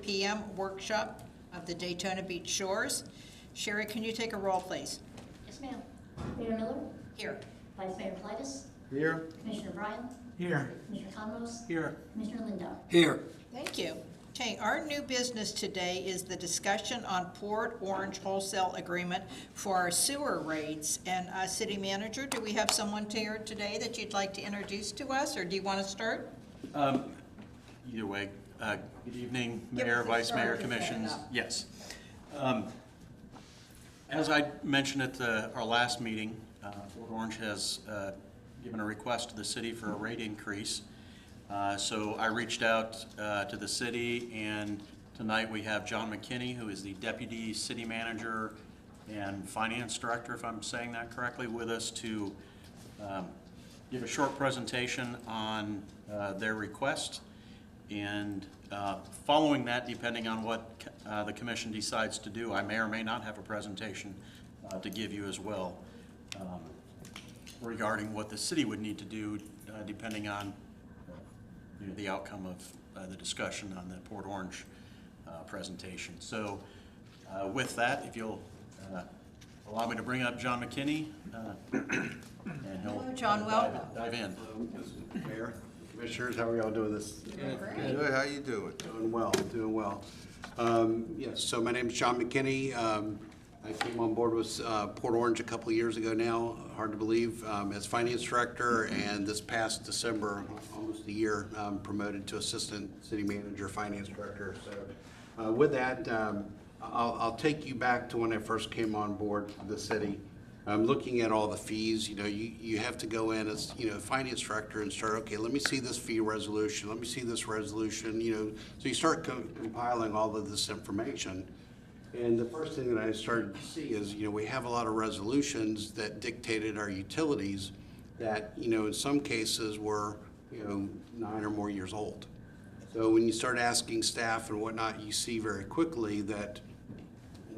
p.m. workshop of the Daytona Beach Shores. Sherry, can you take a roll, please? Yes, ma'am. Mayor Miller? Here. Vice Mayor Politis? Here. Commissioner Bryan? Here. Commissioner Conmos? Here. Commissioner Lindo? Here. Thank you. Okay, our new business today is the discussion on Port Orange wholesale agreement for our sewer rates. And City Manager, do we have someone here today that you'd like to introduce to us, or do you want to start? Either way, good evening, Give Mayor, us a Vice start Mayor, to Commissions. set it up. Yes. As I mentioned at our last meeting, Port Orange has given a request to the city for a rate increase. So I reached out to the city, and tonight we have John McKinney, who is the Deputy City Manager and Finance Director, if I'm saying that correctly, with us to give a short presentation on their request. And following that, depending on what the commission decides to do, I may or may not have a presentation to give you as well regarding what the city would need to do depending on the outcome of the discussion on the Port Orange presentation. So with that, if you'll allow me to bring up John McKinney, and he'll Hello, John, welcome. dive in. Mayor, Commissioners, how are y'all doing this? Great. Good, how you doing? Doing well, doing well. Yes, so my name is John McKinney. I came on board with Port Orange a couple of years ago now, hard to believe, as Finance Director, and this past December, almost a year, promoted to Assistant City Manager, Finance Director. So with that, I'll take you back to when I first came on board for the city. Looking at all the fees, you have to go in as, Finance Director and start, okay, let me see this fee resolution, let me see this resolution, so you start compiling all of this information. And the first thing that I started to see is, we have a lot of resolutions that dictated our utilities that, in some cases were, 9 or more years old. So when you start asking staff and whatnot, you see very quickly that,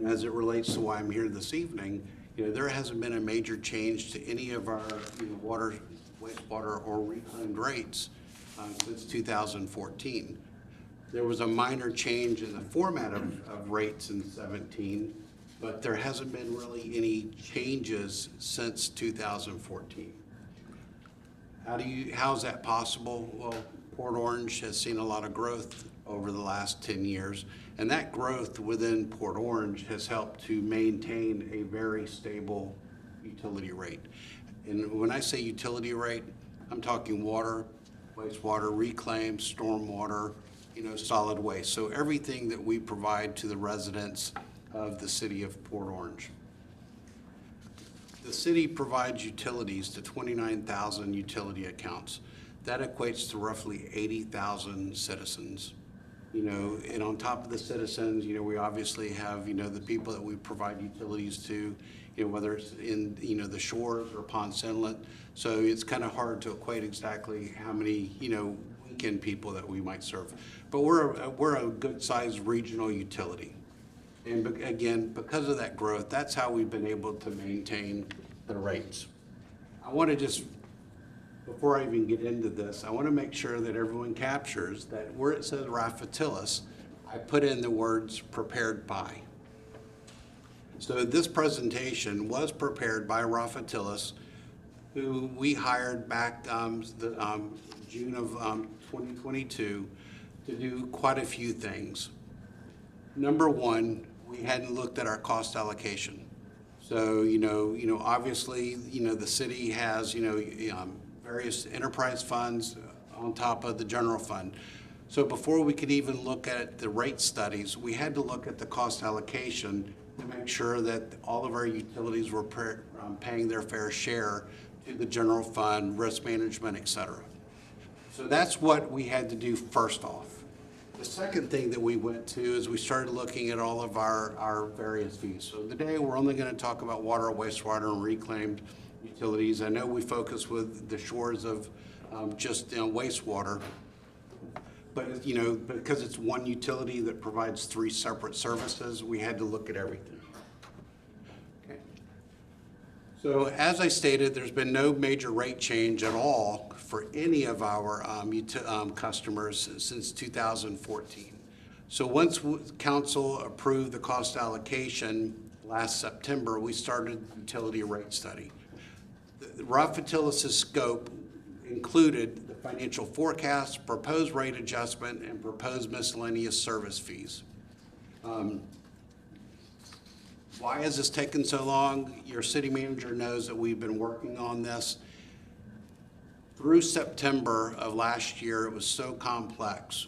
as it relates to why I'm here this evening, there hasn't been a major change to any of our water, wastewater, or reclaimed rates since 2014. There was a minor change in the format of rates in 17, but there hasn't been really any changes since 2014. How's that possible? Well, Port Orange has seen a lot of growth over the last 10 years, and that growth within Port Orange has helped to maintain a very stable utility rate. And when I say utility rate, I'm talking water, wastewater, reclaim, stormwater, solid waste. So everything that we provide to the residents of the city of Port Orange. The city provides utilities to 29,000 utility accounts. That equates to roughly 80,000 citizens. And on top of the citizens, we obviously have, the people that we provide utilities to, whether it's in, the shores or Ponce Inlet. So it's kind of hard to equate exactly how many, weekend people that we might serve. But we're a good-sized regional utility. And again, because of that growth, that's how we've been able to maintain the rates. I want to just, before I even get into this, I want to make sure that everyone captures that where it says Raffatilis, I put in the words prepared by. So this presentation was prepared by Raffatilis, who we hired back June of 2022 to do quite a few things. Number one, we hadn't looked at our cost allocation. So, obviously, the city has, various enterprise funds on top of the general fund. So before we could even look at the rate studies, we had to look at the cost allocation to make sure that all of our utilities were paying their fair share to the general fund, risk management, et cetera. So that's what we had to do first off. The second thing that we went to is we started looking at all of our various fees. So today we're only going to talk about water, wastewater, and reclaimed utilities. I know we focus with the shores of just wastewater, but because it's one utility that provides 3 separate services, we had to look at everything. Okay. So as I stated, there's been no major rate change at all for any of our customers since 2014. So once council approved the cost allocation last September, we started the utility rate study. Rafatillis' scope included the financial forecast, proposed rate adjustment, and proposed miscellaneous service fees. Why has this taken so long? Your city manager knows that we've been working on this. Through September of last year, it was so complex.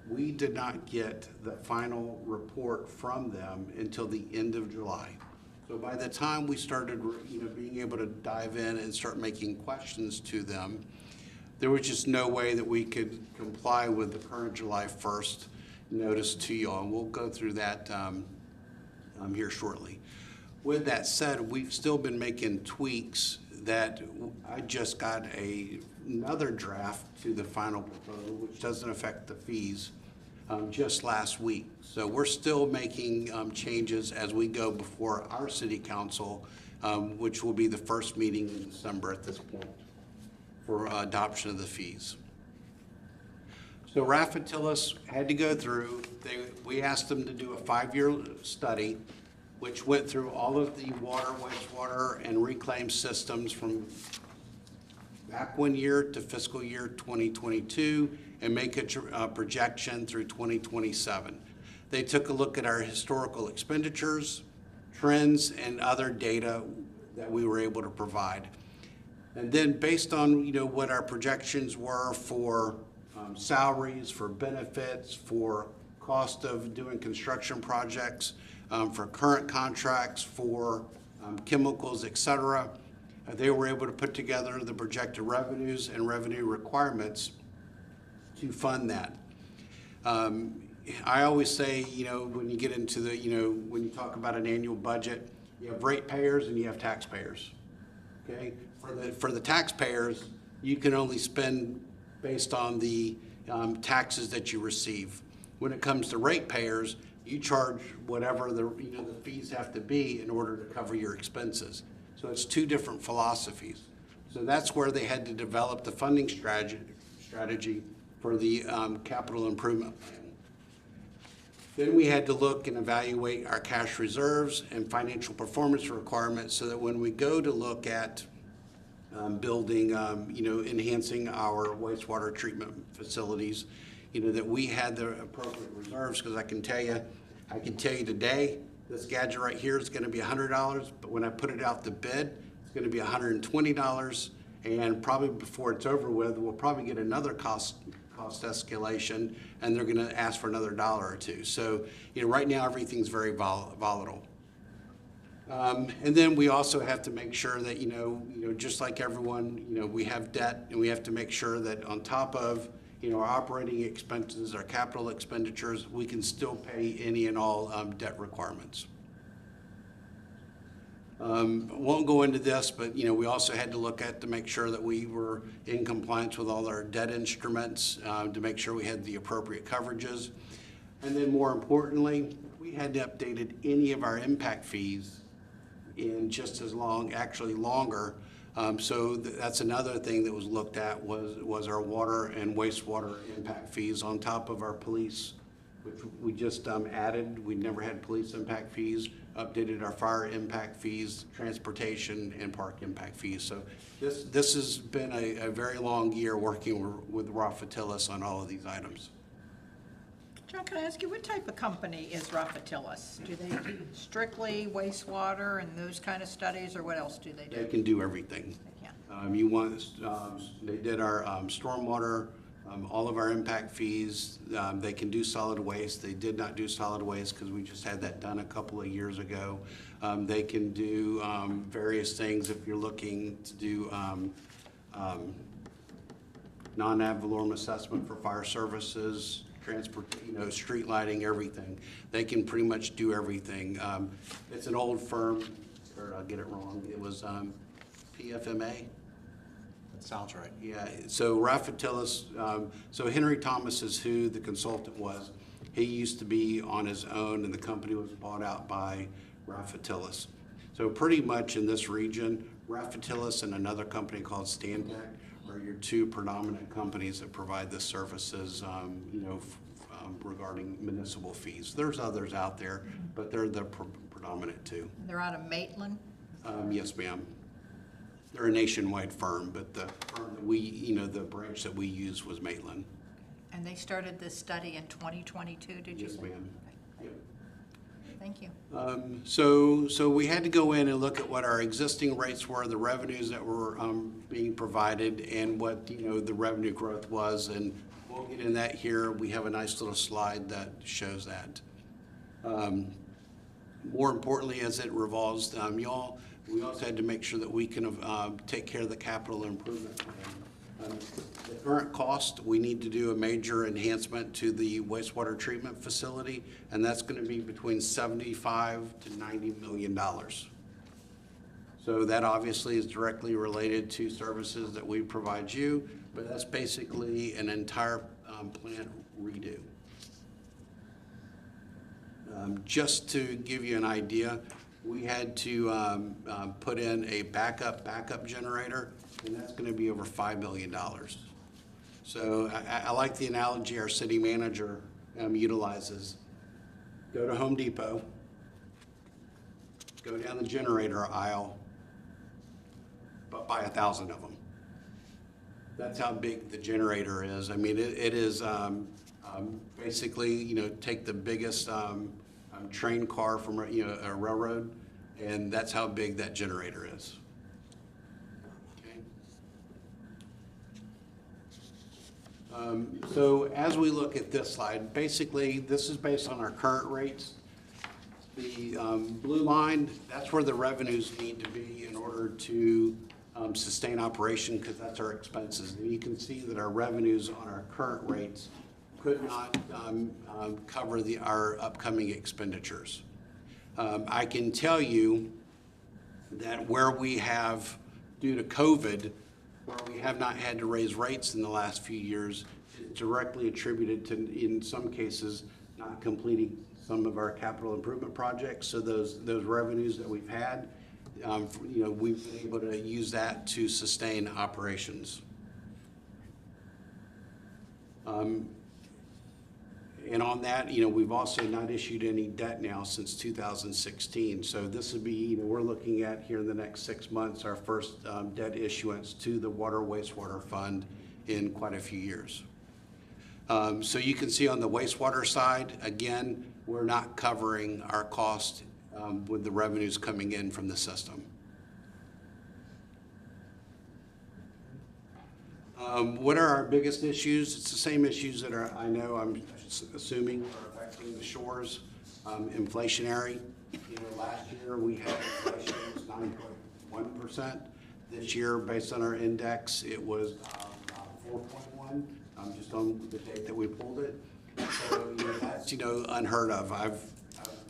We did not get the final report from them until the end of July. So by the time we started, being able to dive in and start making questions to them, there was just no way that we could comply with the current July 1st notice to y'all, and we'll go through that here shortly. With that said, we've still been making tweaks that I just got another draft to the final proposal, which doesn't affect the fees, just last week. So we're still making changes as we go before our city council, which will be the first meeting in December at this point for adoption of the fees. So Rafatillis had to go through, we asked them to do a 5-year study, which went through all of the water, wastewater, and reclaim systems from back 1 year to fiscal year 2022 and make a projection through 2027. They took a look at our historical expenditures, trends, and other data that we were able to provide. And then based on what our projections were for salaries, for benefits, for cost of doing construction projects, for current contracts, for chemicals, et cetera, they were able to put together the projected revenues and revenue requirements to fund that. I always say, when you get into the, when you talk about an annual budget, you have ratepayers and you have taxpayers. Okay, for the taxpayers, you can only spend based on the taxes that you receive. When it comes to ratepayers, you charge whatever the fees have to be in order to cover your expenses. So it's two different philosophies. So that's where they had to develop the funding strategy for the capital improvement plan. Then we had to look and evaluate our cash reserves and financial performance requirements so that when we go to look at building, enhancing our wastewater treatment facilities, that we had the appropriate reserves, because I can tell you today, this gadget right here is going to be $100, but when I put it out to bid, it's going to be $120, and probably before it's over with, we'll probably get another cost escalation, and they're going to ask for another $1 or $2. So, right now everything's very volatile. And then we also have to make sure that, just like everyone, we have debt, and we have to make sure that on top of, our operating expenses, our capital expenditures, we can still pay any and all debt requirements. Won't go into this, but, we also had to look at to make sure that we were in compliance with all our debt instruments, to make sure we had the appropriate coverages. And then more importantly, we had to update any of our impact fees in just as long, actually longer. So that's another thing that was looked at was our water and wastewater impact fees on top of our police, which we just added. We never had police impact fees, updated our fire impact fees, transportation, and park impact fees. So this has been a very long year working with Rafatillis on all of these items. John, can I ask you, what type of company is Rafatillis? Do they do strictly wastewater and those kind of studies, or what else do they do? They can do everything. They can. They did our stormwater, all of our impact fees. They can do solid waste. They did not do solid waste because we just had that done a couple of years ago. They can do various things if you're looking to do non-ad valorem assessment for fire services, transport, street lighting, everything. They can pretty much do everything. It's an old firm, or I'll get it wrong. It was PFMA. That sounds right. Yeah, so Rafatillis, so Henry Thomas is who the consultant was. He used to be on his own, and the company was bought out by Rafatillis. So pretty much in this region, Rafatillis and another company called Stantec are your two predominant companies that provide the services, regarding municipal fees. There's others out there, but they're the predominant two. They're out of Maitland? Yes, ma'am. They're a nationwide firm, but the firm that the branch that we use was Maitland. And they started this study in 2022, did you say? Yes, ma'am. Yep. Thank you. So we had to go in and look at what our existing rates were, the revenues that were being provided, and what the revenue growth was, and we'll get in that here. We have a nice little slide that shows that. More importantly, as it revolves, y'all, we also had to make sure that we can take care of the capital improvement plan. The current cost, we need to do a major enhancement to the wastewater treatment facility, and that's going to be between $75 to $90 million. So that obviously is directly related to services that we provide you, but that's basically an entire plant redo. Just to give you an idea, we had to put in a backup generator, and that's going to be over $5 million. So I like the analogy our city manager utilizes. Go to Home Depot, go down the generator aisle, but buy 1,000 of them. That's how big the generator is. I mean, it is basically, take the biggest train car from a railroad, and that's how big that generator is. Okay. So as we look at this slide, basically this is based on our current rates. The blue line, that's where the revenues need to be in order to sustain operation, because that's our expenses. And you can see that our revenues on our current rates could not cover our upcoming expenditures. I can tell you that where we have, due to COVID, where we have not had to raise rates in the last few years, is directly attributed to, in some cases, not completing some of our capital improvement projects. So those revenues that we've had, we've been able to use that to sustain operations. And on that, we've also not issued any debt now since 2016. So this would be, we're looking at here in the next 6 months, our first debt issuance to the Water Wastewater Fund in quite a few years. So you can see on the wastewater side, again, we're not covering our cost with the revenues coming in from the system. What are our biggest issues? It's the same issues that I'm assuming are affecting the shores. Inflationary. Last year we had inflation was 9.1%. This year, based on our index, it was 4.1. Just on the date that we pulled it. So that's unheard of. I've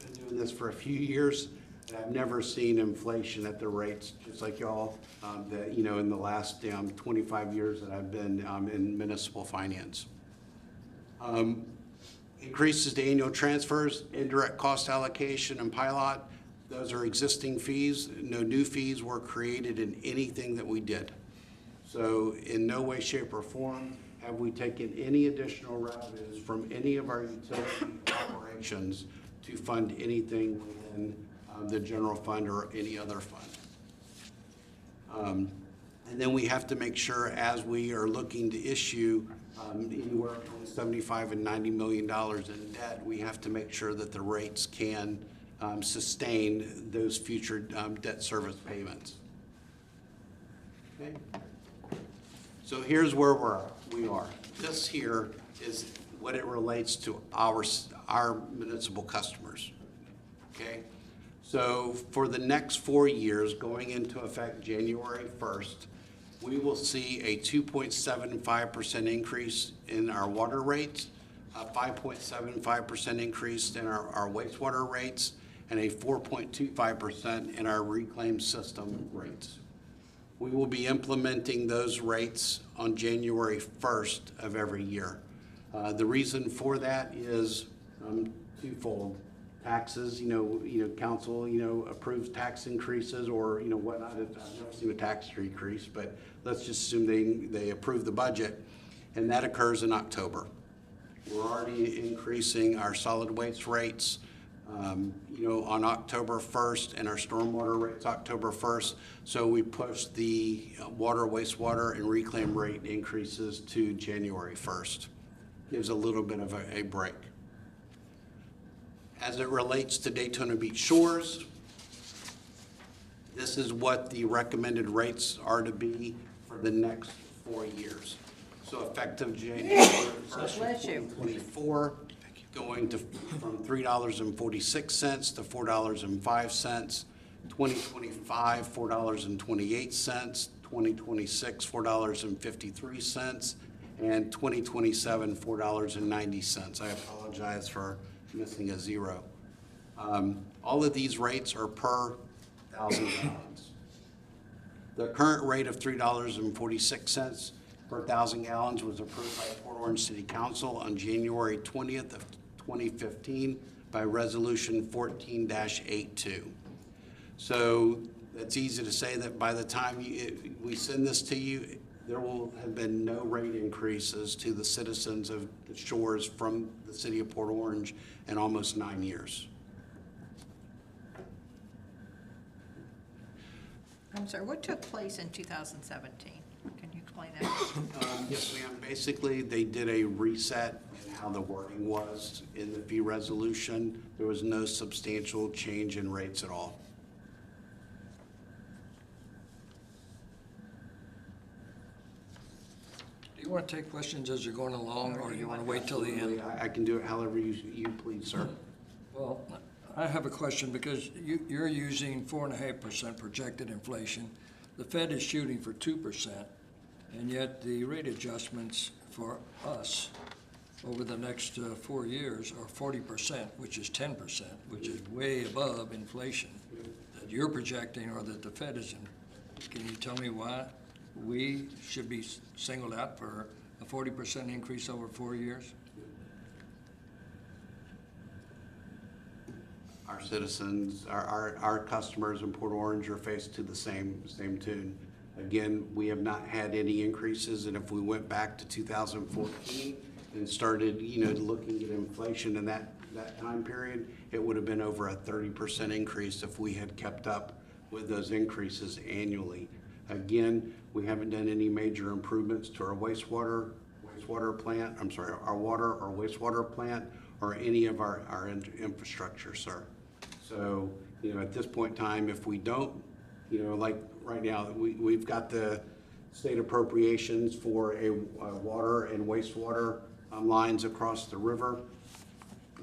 been doing this for a few years, and I've never seen inflation at the rates just like y'all that in the last 25 years that I've been in municipal finance. Increases to annual transfers, indirect cost allocation, and pilot. Those are existing fees. No new fees were created in anything that we did. So in no way, shape, or form have we taken any additional revenues from any of our utility operations to fund anything within the general fund or any other fund. And then we have to make sure, as we are looking to issue anywhere between $75 and $90 million in debt, we have to make sure that the rates can sustain those future debt service payments. Okay. So here's where we are. This here is what it relates to our municipal customers. Okay. So for the next 4 years, going into effect January 1st, we will see a 2.75% increase in our water rates, a 5.75% increase in our wastewater rates, and a 4.25% in our reclaim system rates. We will be implementing those rates on January 1st of every year. The reason for that is twofold. Taxes, council, approves tax increases or, whatnot. I've never seen a tax increase, but let's just assume they approve the budget, and that occurs in October. We're already increasing our solid waste rates, on October 1st, and our stormwater rates October 1st. So we pushed the water, wastewater, and reclaim rate increases to January 1st. Gives a little bit of a break. As it relates to Daytona Beach Shores, this is what the recommended rates are to be for the next 4 years. So effective January 1st, Bless you. 2024, going to from $3.46 to $4.05, 2025, $4.28, 2026, $4.53, and 2027, $4.90. I apologize for missing a zero. All of these rates are per 1,000 gallons. The current rate of $3.46 per 1,000 gallons was approved by Port Orange City Council on January 20th of 2015 by Resolution 14-82. So it's easy to say that by the time we send this to you, there will have been no rate increases to the citizens of the shores from the city of Port Orange in almost 9 years. I'm sorry, what took place in 2017? Can you explain that? Yes, ma'am. Basically, they did a reset in how the wording was in the fee resolution. There was no substantial change in rates at all. Do you want to take questions as you're going along, or you want to wait till the end? I can do it however you please, sir. Well, I have a question, because you're using 4.5% projected inflation. The Fed is shooting for 2%, and yet the rate adjustments for us over the next 4 years are 40%, which is 10%, which is way above inflation that you're projecting or that the Fed is in. Can you tell me why we should be singled out for a 40% increase over 4 years? Our citizens, our customers in Port Orange are faced to the same tune. Again, we have not had any increases, and if we went back to 2014 and started, looking at inflation in that time period, it would have been over a 30% increase if we had kept up with those increases annually. Again, we haven't done any major improvements to our wastewater plant, our water or wastewater plant, or any of our infrastructure, sir. So, at this point in time, if we don't, like right now, we've got the state appropriations for a water and wastewater lines across the river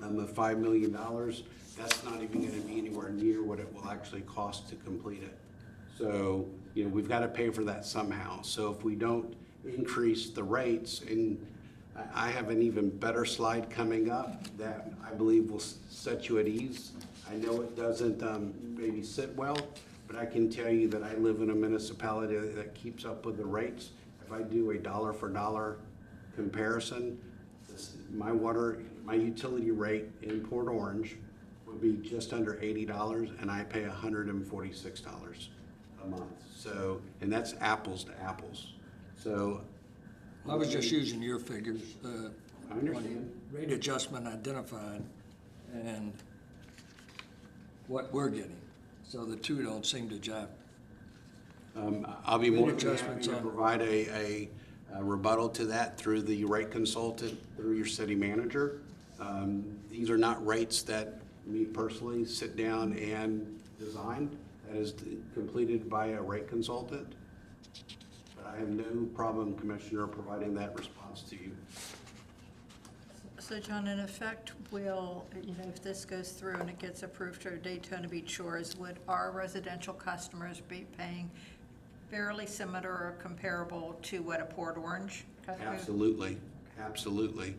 of $5 million. That's not even gonna be anywhere near what it will actually cost to complete it. So, we've got to pay for that somehow. So if we don't increase the rates, and I have an even better slide coming up that I believe will set you at ease. I know it doesn't maybe sit well, but I can tell you that I live in a municipality that keeps up with the rates. If I do a dollar for dollar comparison, my utility rate in Port Orange would be just under $80, and I pay $146 a month. So, and that's apples to apples. So I was just using your figures. I understand. Rate adjustment identified and what we're getting. So the two don't seem to jive. I'll be more Rate than happy adjustments to on- provide a rebuttal to that through the rate consultant, through your city manager. These are not rates that me personally sit down and design. That is completed by a rate consultant. But I have no problem, Commissioner, providing that response to you. So John, in effect, will, if this goes through and it gets approved for Daytona Beach Shores, would our residential customers be paying fairly similar or comparable to what a Port Orange customer? Absolutely, absolutely.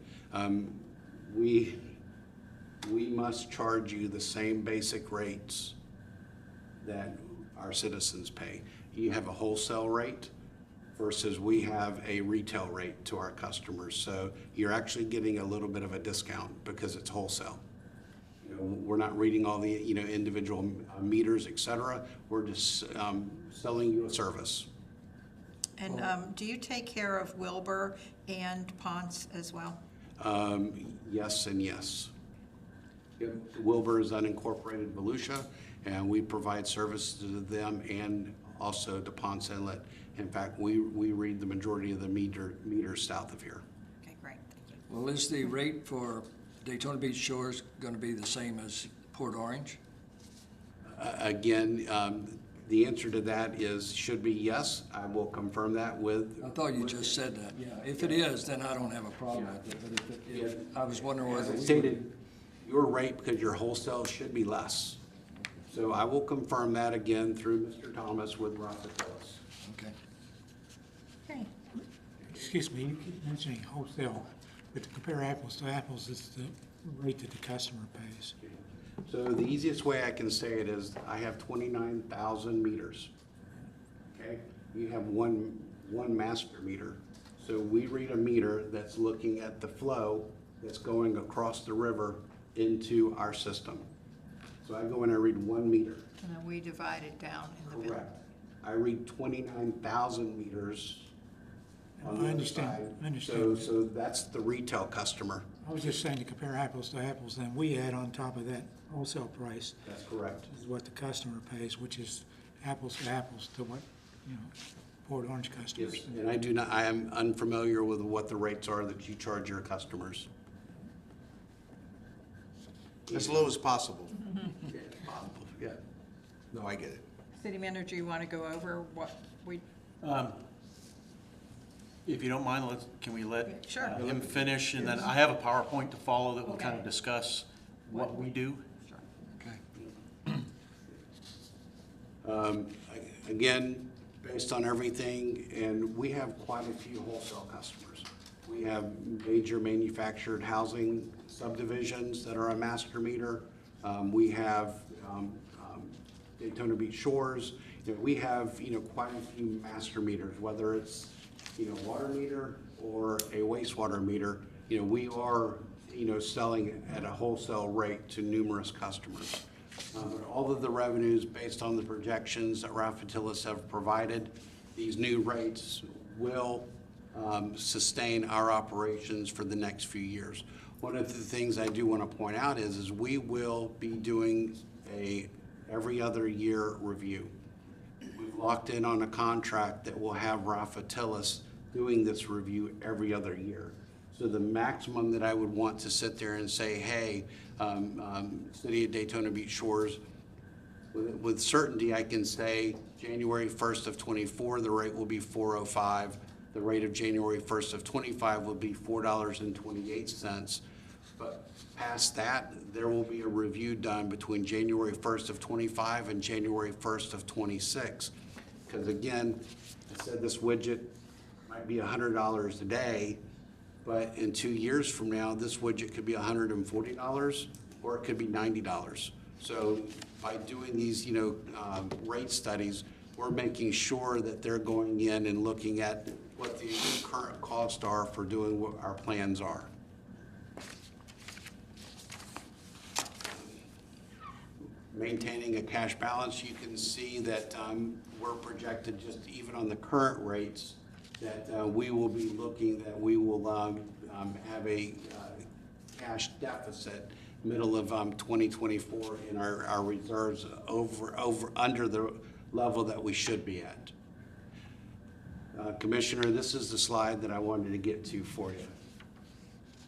We must charge you the same basic rates that our citizens pay. You have a wholesale rate versus we have a retail rate to our customers. So you're actually getting a little bit of a discount because it's wholesale. We're not reading all the, individual meters, et cetera. We're just selling you a service. And do you take care of Wilbur and Ponce as well? Yes and yes. Wilbur is unincorporated Volusia, and we provide services to them and also to Ponce Inlet. In fact, we read the majority of the meters south of here. Okay, great, thank you. Well, is the rate for Daytona Beach Shores going to be the same as Port Orange? Again, the answer to that should be yes. I will confirm that with. I thought you just said that, yeah. If it is, then I don't have a problem with it, but if I was wondering As whether I we stated, your rate, because your wholesale should be less. So I will confirm that again through Mr. Thomas with Rafa Tillis. Okay. Okay, Excuse me, you keep mentioning wholesale, but to compare apples to apples, it's the rate that the customer pays. So the easiest way I can say it is I have 29,000 meters. Okay? You have one master meter. So we read a meter that's looking at the flow that's going across the river into our system. So I go in and read one meter. and then we divide it down in the bill. Correct. I read 29,000 meters on the I other understand, side. I understand. So that's the retail customer. I was just saying to compare apples to apples, then we add on top of that wholesale price That's correct. is what the customer pays, which is apples to apples to what, Port Orange customers. Yes, and I am unfamiliar with what the rates are that you charge your customers. As low as possible. Yeah. No, I get it. City manager, you want to go over what we, If you don't mind, can we let Sure. him finish? And then I have a PowerPoint to follow that will kind of Okay. discuss what we do. Okay. Again, based on everything, and we have quite a few wholesale customers. We have major manufactured housing subdivisions that are a master meter. We have Daytona Beach Shores. We have, quite a few master meters, whether it's, water meter or a wastewater meter. We are, selling at a wholesale rate to numerous customers. All of the revenues, based on the projections that Rafa Tillis have provided, these new rates will sustain our operations for the next few years. One of the things I do want to point out is we will be doing a every other year review. We've locked in on a contract that will have Rafa Tillis doing this review every other year. So the maximum that I would want to sit there and say, hey, City of Daytona Beach Shores, with certainty I can say January 1st of '24, the rate will be $4.05. The rate of January 1st of '25 will be $4.28. But past that, there will be a review done between January 1st of '25 and January 1st of '26. Because again, I said this widget might be $100 a day, but in 2 years from now, this widget could be $140 or it could be $90. So by doing these, rate studies, we're making sure that they're going in and looking at what the current costs are for doing what our plans are. Maintaining a cash balance, you can see that we're projected just even on the current rates that we will be looking that we will have a cash deficit middle of 2024 in our reserves under the level that we should be at. Commissioner, this is the slide that I wanted to get to for you.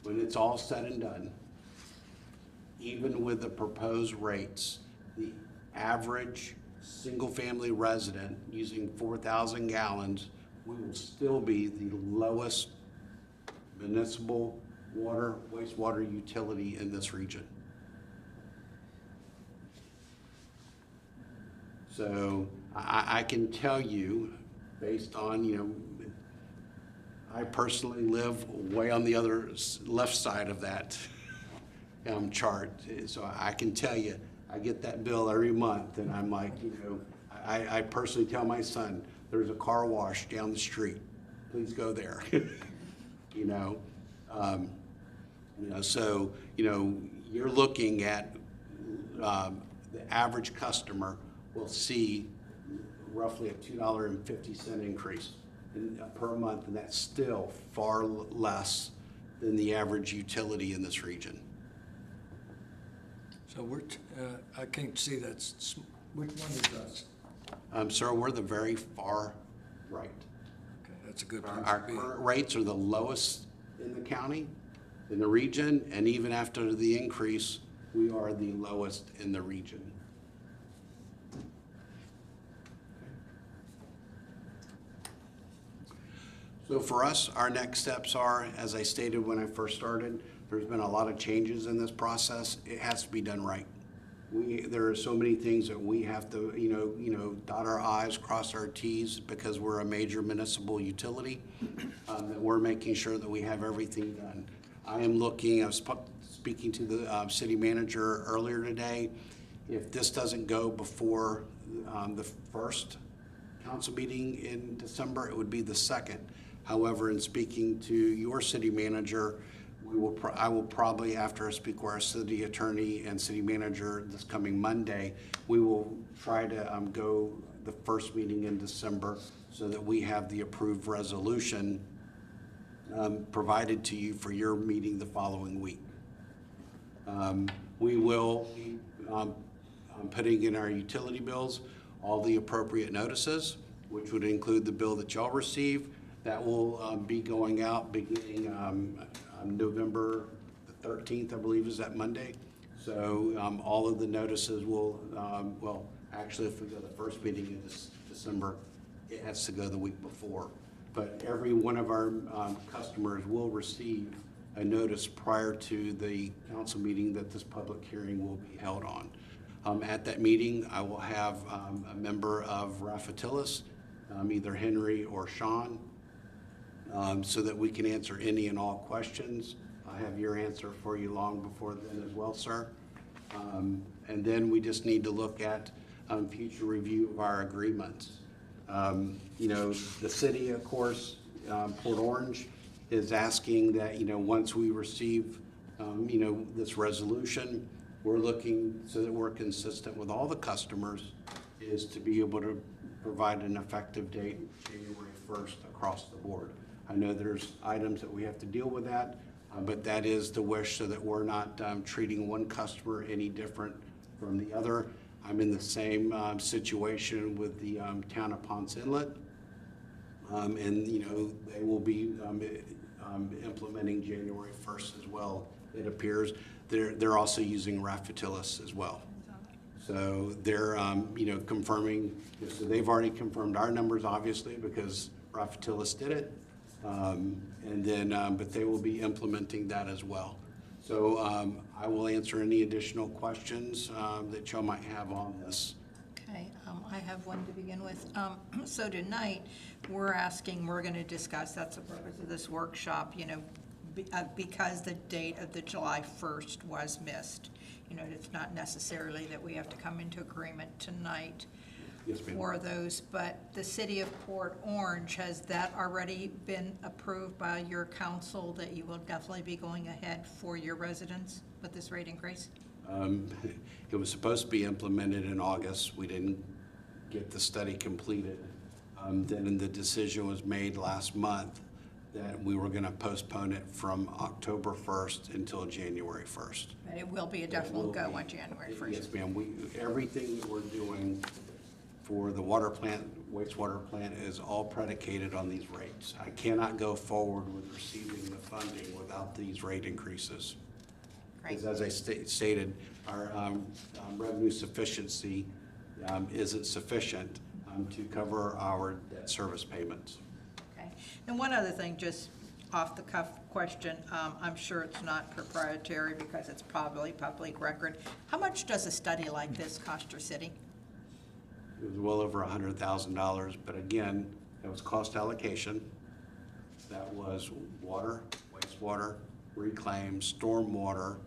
When it's all said and done, even with the proposed rates, the average single-family resident using 4,000 gallons, we will still be the lowest municipal water, wastewater utility in this region. So I can tell you, based on, I personally live way on the other left side of that chart. So I can tell you, I get that bill every month and I'm like, I personally tell my son, there's a car wash down the street. Please go there. So, you're looking at the average customer will see roughly a $2.50 increase per month, and that's still far less than the average utility in this region. So I can't see that, which one is us? Sir, we're the very far right. Okay, that's a good place Our to be. current rates are the lowest in the county, in the region, and even after the increase, we are the lowest in the region. So for us, our next steps are, as I stated when I first started, there's been a lot of changes in this process. It has to be done right. There are so many things that we have to, dot our i's, cross our t's, because we're a major municipal utility, that we're making sure that we have everything done. I was speaking to the city manager earlier today. If this doesn't go before the first council meeting in December, it would be the second. However, in speaking to your city manager, I will probably, after I speak with our city attorney and city manager this coming Monday, we will try to go the first meeting in December so that we have the approved resolution provided to you for your meeting the following week. We will be putting in our utility bills all the appropriate notices, which would include the bill that y'all receive. That will be going out beginning November the 13th, I believe is that Monday. So all of the notices will, actually if we go the first meeting in December, it has to go the week before. But every one of our customers will receive a notice prior to the council meeting that this public hearing will be held on. At that meeting, I will have a member of Raffatilis, either Henry or Sean, so that we can answer any and all questions. I have your answer for you long before then as well, sir. And then we just need to look at future review of our agreements. The city, of course, Port Orange is asking that, once we receive, this resolution, we're looking so that we're consistent with all the customers, is to be able to provide an effective date, January 1st, across the board. I know there's items that we have to deal with that, but that is the wish, so that we're not treating one customer any different from the other. I'm in the same situation with the town of Ponce Inlet, and they will be implementing January 1st as well. It appears they're also using Raffatilis as well. So they're confirming. So they've already confirmed our numbers, obviously, because Raffatilis did it, and then but they will be implementing that as well. So I will answer any additional questions that y'all might have on this. Okay, I have one to begin with. So tonight, we're going to discuss, that's the purpose of this workshop, because the date of the July 1st was missed. It's not necessarily that we have to come into agreement tonight Yes, ma'am. for those, but the city of Port Orange, has that already been approved by your council that you will definitely be going ahead for your residents with this rate increase? It was supposed to be implemented in August. We didn't get the study completed. Then the decision was made last month that we were going to postpone it from October 1st until January 1st. But it will be a definite go on January 1st. Yes, ma'am. Everything that we're doing for the water plant, wastewater plant, is all predicated on these rates. I cannot go forward with receiving the funding without these rate increases. Great. Because as I stated, our revenue sufficiency isn't sufficient to cover our debt service payments. Okay. And one other thing, just off the cuff question, I'm sure it's not proprietary because it's probably public record. How much does a study like this cost your city? It was well over $100,000, but again, it was cost allocation. That was water, wastewater, reclaim, stormwater,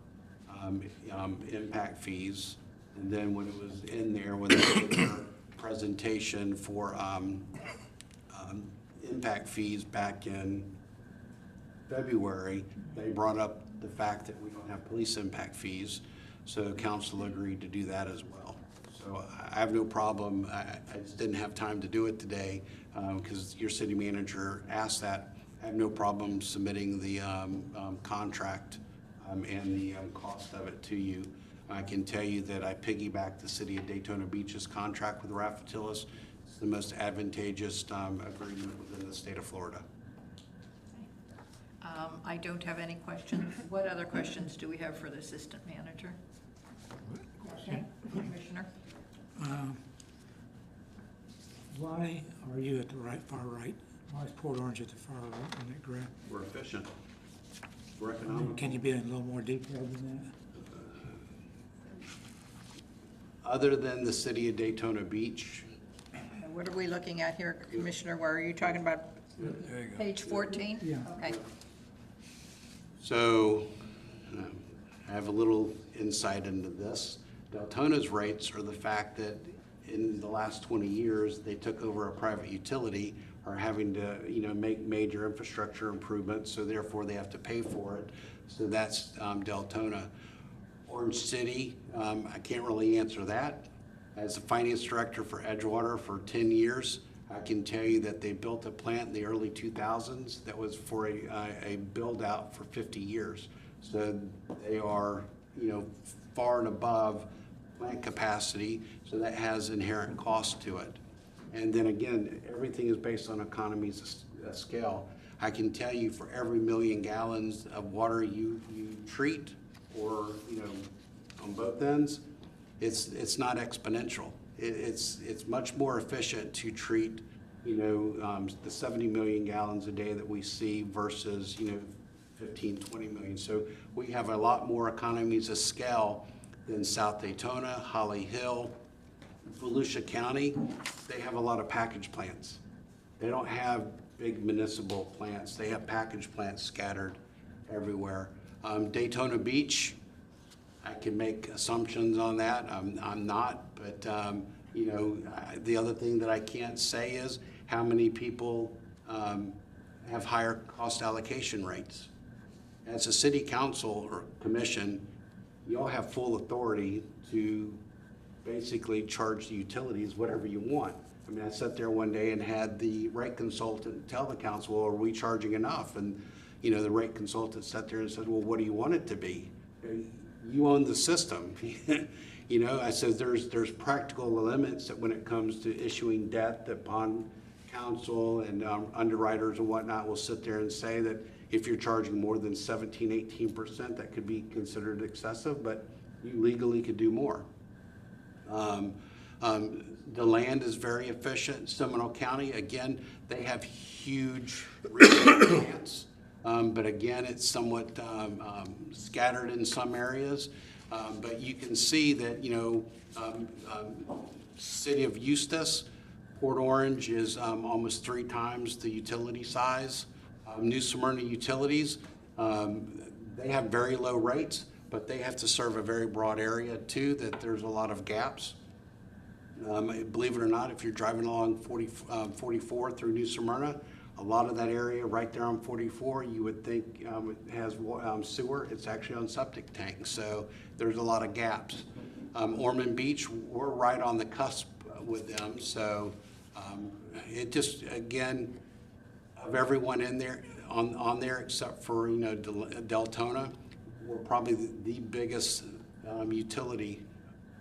impact fees, and then when it was in there, when they did their presentation for impact fees back in February, they brought up the fact that we don't have police impact fees, so council agreed to do that as well. So I have no problem. I just didn't have time to do it today because your city manager asked that. I have no problem submitting the contract and the cost of it to you. I can tell you that I piggybacked the City of Daytona Beach's contract with Raffatilis. It's the most advantageous agreement within the state of Florida. I don't have any questions. What other questions do we have for the assistant manager? Okay, Commissioner? Why are you at the far right? Why is Port Orange at the far right on that graph? We're efficient. We're economical. Can you be in a little more detail than Other than the City of Daytona Beach, What are we looking at here, Commissioner? Where are you talking about? There you go. Page 14? Yeah. Okay. so I have a little insight into this. Deltona's rates are the fact that in the last 20 years, they took over a private utility, are having to, make major infrastructure improvements, so therefore they have to pay for it. So that's Deltona. Orange City, I can't really answer that. As a finance director for Edgewater for 10 years, I can tell you that they built a plant in the early 2000s that was for a build out for 50 years. So they are, far and above plant capacity, so that has inherent cost to it. And then again, everything is based on economies of scale. I can tell you for every 1,000,000 gallons of water you treat, or, on both ends, it's not exponential. It's much more efficient to treat, the 70 million gallons a day that we see versus, 15, 20 million. So we have a lot more economies of scale than South Daytona, Holly Hill, Volusia County. They have a lot of package plants. They don't have big municipal plants. They have package plants scattered everywhere. Daytona Beach, I can make assumptions on that. I'm not, but the other thing that I can't say is how many people have higher cost allocation rates. As a city council or commission, you all have full authority to basically charge the utilities whatever you want. I mean, I sat there one day and had the rate consultant tell the council, well, are we charging enough? And, the rate consultant sat there and said, well, what do you want it to be? You own the system. I said there's practical limits that when it comes to issuing debt, that bond counsel and underwriters and whatnot will sit there and say that if you're charging more than 17, 18%, that could be considered excessive, but you legally could do more. The land is very efficient. Seminole County, again, they have huge plants. But again, it's somewhat scattered in some areas. But you can see that, City of Eustis, Port Orange is almost 3 times the utility size. New Smyrna Utilities, they have very low rates, but they have to serve a very broad area too, that there's a lot of gaps. Believe it or not, if you're driving along 44 through New Smyrna, a lot of that area right there on 44, you would think it has sewer. It's actually on septic tanks, so there's a lot of gaps. Ormond Beach, we're right on the cusp with them, so it just, again, of everyone in there, on there except for, Deltona, we're probably the biggest utility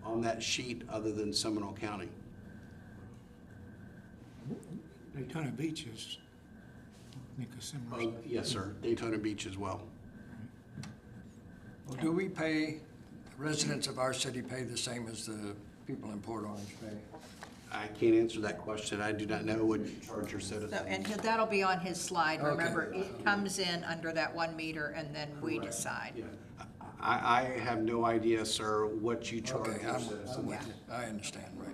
on that sheet other than Seminole County. Daytona Beach is, I think, a similar. Yes, sir. Daytona Beach as well. Well, do we pay, residents of our city pay the same as the people in Port Orange pay? I can't answer that question. I do not know what you charge your So, citizens. and that'll be on his slide. Okay. Remember, it comes in under that 1 meter and then we decide. Yeah. I have no idea, sir, what you charge Okay, your I'm citizens. with you. I understand, right.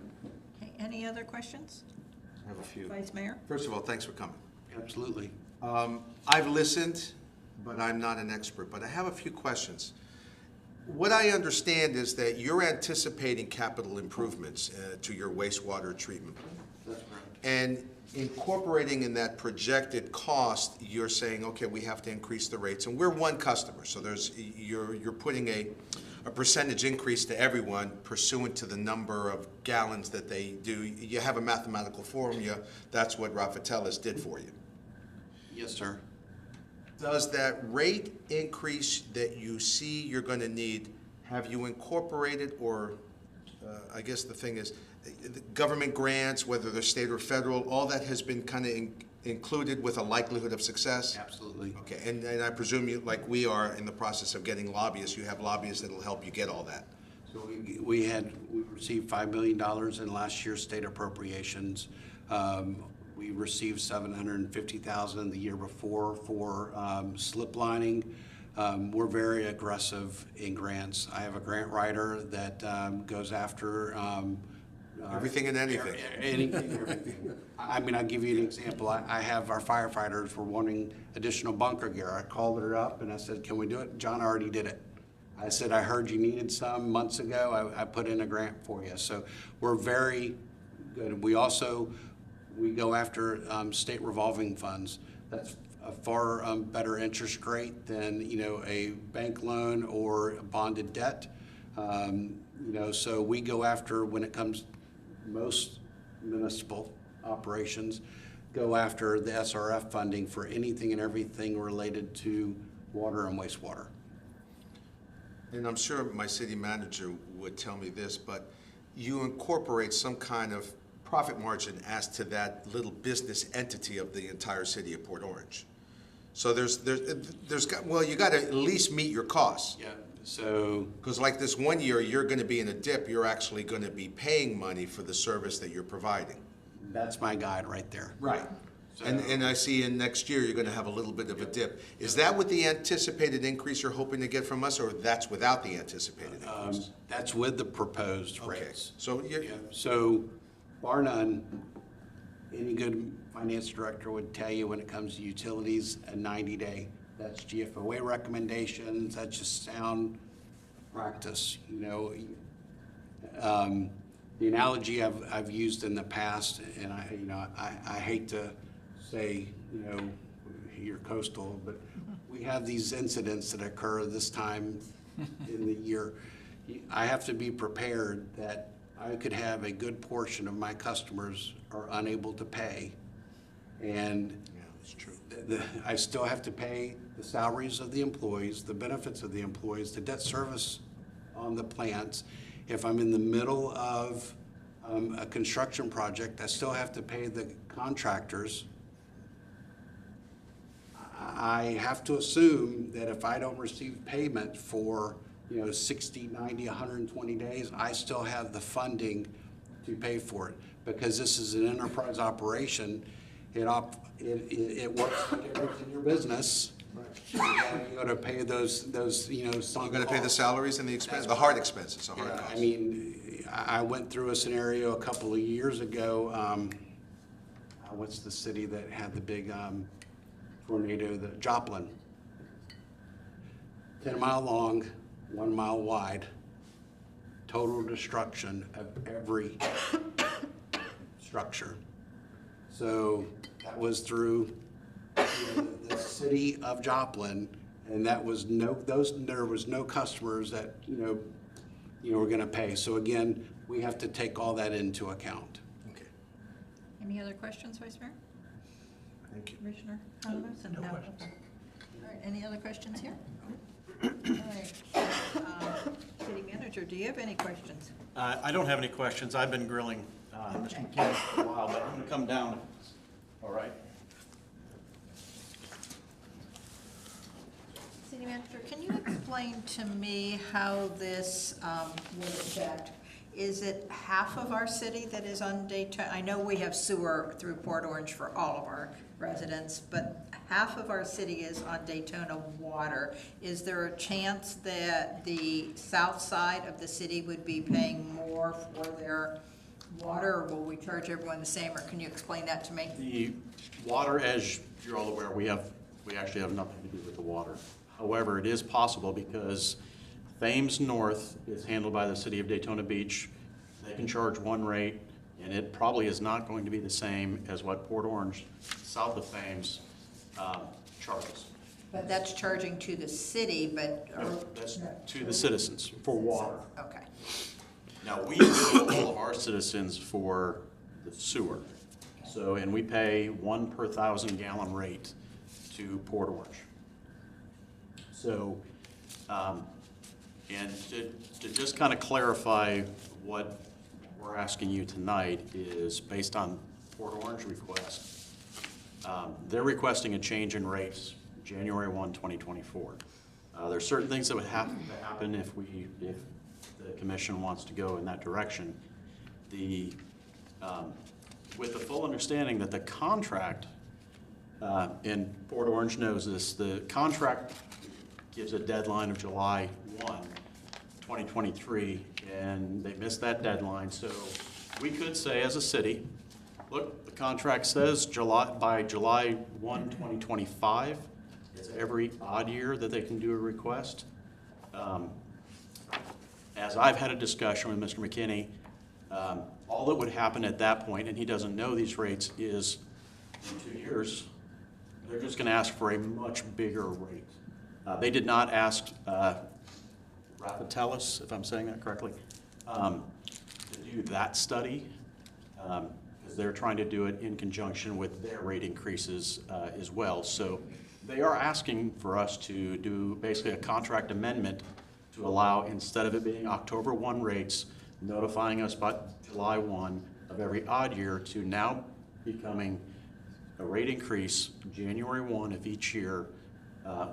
Okay, any other questions, I have a few. Vice Mayor? First of all, thanks for coming. Absolutely. I've listened, but I'm not an expert, but I have a few questions. What I understand is that you're anticipating capital improvements to your wastewater treatment plant. That's correct. And incorporating in that projected cost, you're saying, okay, we have to increase the rates, and we're one customer, so you're putting a percentage increase to everyone pursuant to the number of gallons that they do. You have a mathematical formula. That's what Raffatilis did for you. Yes, sir. Does that rate increase that you see you're gonna need, have you incorporated, or, I guess the thing is, the government grants, whether they're state or federal, all that has been kind of included with a likelihood of success? Absolutely. Okay, and I presume you, like we are, in the process of getting lobbyists, you have lobbyists that'll help you get all that? So we received $5 million in last year's state appropriations. We received $750,000 the year before for slip lining. We're very aggressive in grants. I have a grant writer that goes after Everything and anything. anything, everything. I mean, I'll give you an example. I have our firefighters were wanting additional bunker gear. I called her up and I said, can we do it? John already did it. I said, I heard you needed some months ago. I put in a grant for you. So we're very good. We go after state revolving funds. That's a far better interest rate than, a bank loan or a bonded debt. So we go after, when it comes, most municipal operations go after the SRF funding for anything and everything related to water and wastewater. And I'm sure my city manager would tell me this, but you incorporate some kind of profit margin as to that little business entity of the entire city of Port Orange. So you got to at least meet your costs. Yeah. So, Because like this one year, you're going to be in a dip, you're actually going to be paying money for the service that you're providing. that's my guide right there. Right. And I see in next year, you're going to have a little bit of a dip. Is that with the anticipated increase you're hoping to get from us, or that's without the anticipated increase? That's with the proposed Okay, rates. so Yeah. you, So, bar none, any good finance director would tell you when it comes to utilities, a 90-day. That's GFOA recommendations, that's just sound practice, The analogy I've used in the past, and I hate to say, you're coastal, but we have these incidents that occur this time in the year. I have to be prepared that I could have a good portion of my customers are unable to pay. And yeah, that's true. I still have to pay the salaries of the employees, the benefits of the employees, the debt service on the plants. If I'm in the middle of a construction project, I still have to pay the contractors. I have to assume that if I don't receive payment for 60, 90, 120 days, I still have the funding to pay for it. Because this is an enterprise operation, it works like everything in your business. You got to pay those You're sunk going to pay the costs. salaries and the expense, the hard expenses, the hard Yeah, costs. I mean, I went through a scenario a couple of years ago. What's the city that had the big tornado? The Joplin. 10-mile long, 1 mile wide. Total destruction of every structure. So that was through the city of Joplin, and there was no customers that were going to pay. So again, we have to take all that into account. Okay, Any other questions, Vice Mayor? thank you. Commissioner Thomas? No questions. All right, any other questions here? All right. City Manager, do you have any questions? I don't have any questions. I've been grilling Mr. McKinney for a while, but I'm going to come down. All right. City Manager, can you explain to me how this will affect? Is it half of our city that is on Daytona? I know we have sewer through Port Orange for all of our residents, but half of our city is on Daytona water. Is there a chance that the south side of the city would be paying more for their water, or will we charge everyone the same, or can you explain that to me? The water, as you're all aware, we actually have nothing to do with the water. However, it is possible because Thames North is handled by the city of Daytona Beach. They can charge one rate, and it probably is not going to be the same as what Port Orange, south of Thames, charges. But that's charging to the city, but. No, that's to the citizens for water. Okay. Now, we bill all of our citizens for the sewer. So, and we pay 1 per 1,000 gallon rate to Port Orange. So, and to just kind of clarify what we're asking you tonight is based on Port Orange request. They're requesting a change in rates January 1, 2024. There's certain things that would have to happen if the commission wants to go in that direction. With the full understanding that the contract, and Port Orange knows this, the contract gives a deadline of July 1, 2023, and they missed that deadline. So we could say as a city, look, the contract says by July 1, 2025. It's every odd year that they can do a request. As I've had a discussion with Mr. McKinney, all that would happen at that point, and he doesn't know these rates, is in 2 years, they're just going to ask for a much bigger rate. They did not ask Rapatellis, if I'm saying that correctly, to do that study, because they're trying to do it in conjunction with their rate increases as well. So they are asking for us to do basically a contract amendment to allow, instead of it being October 1 rates, notifying us by July 1 of every odd year, to now becoming a rate increase January 1 of each year.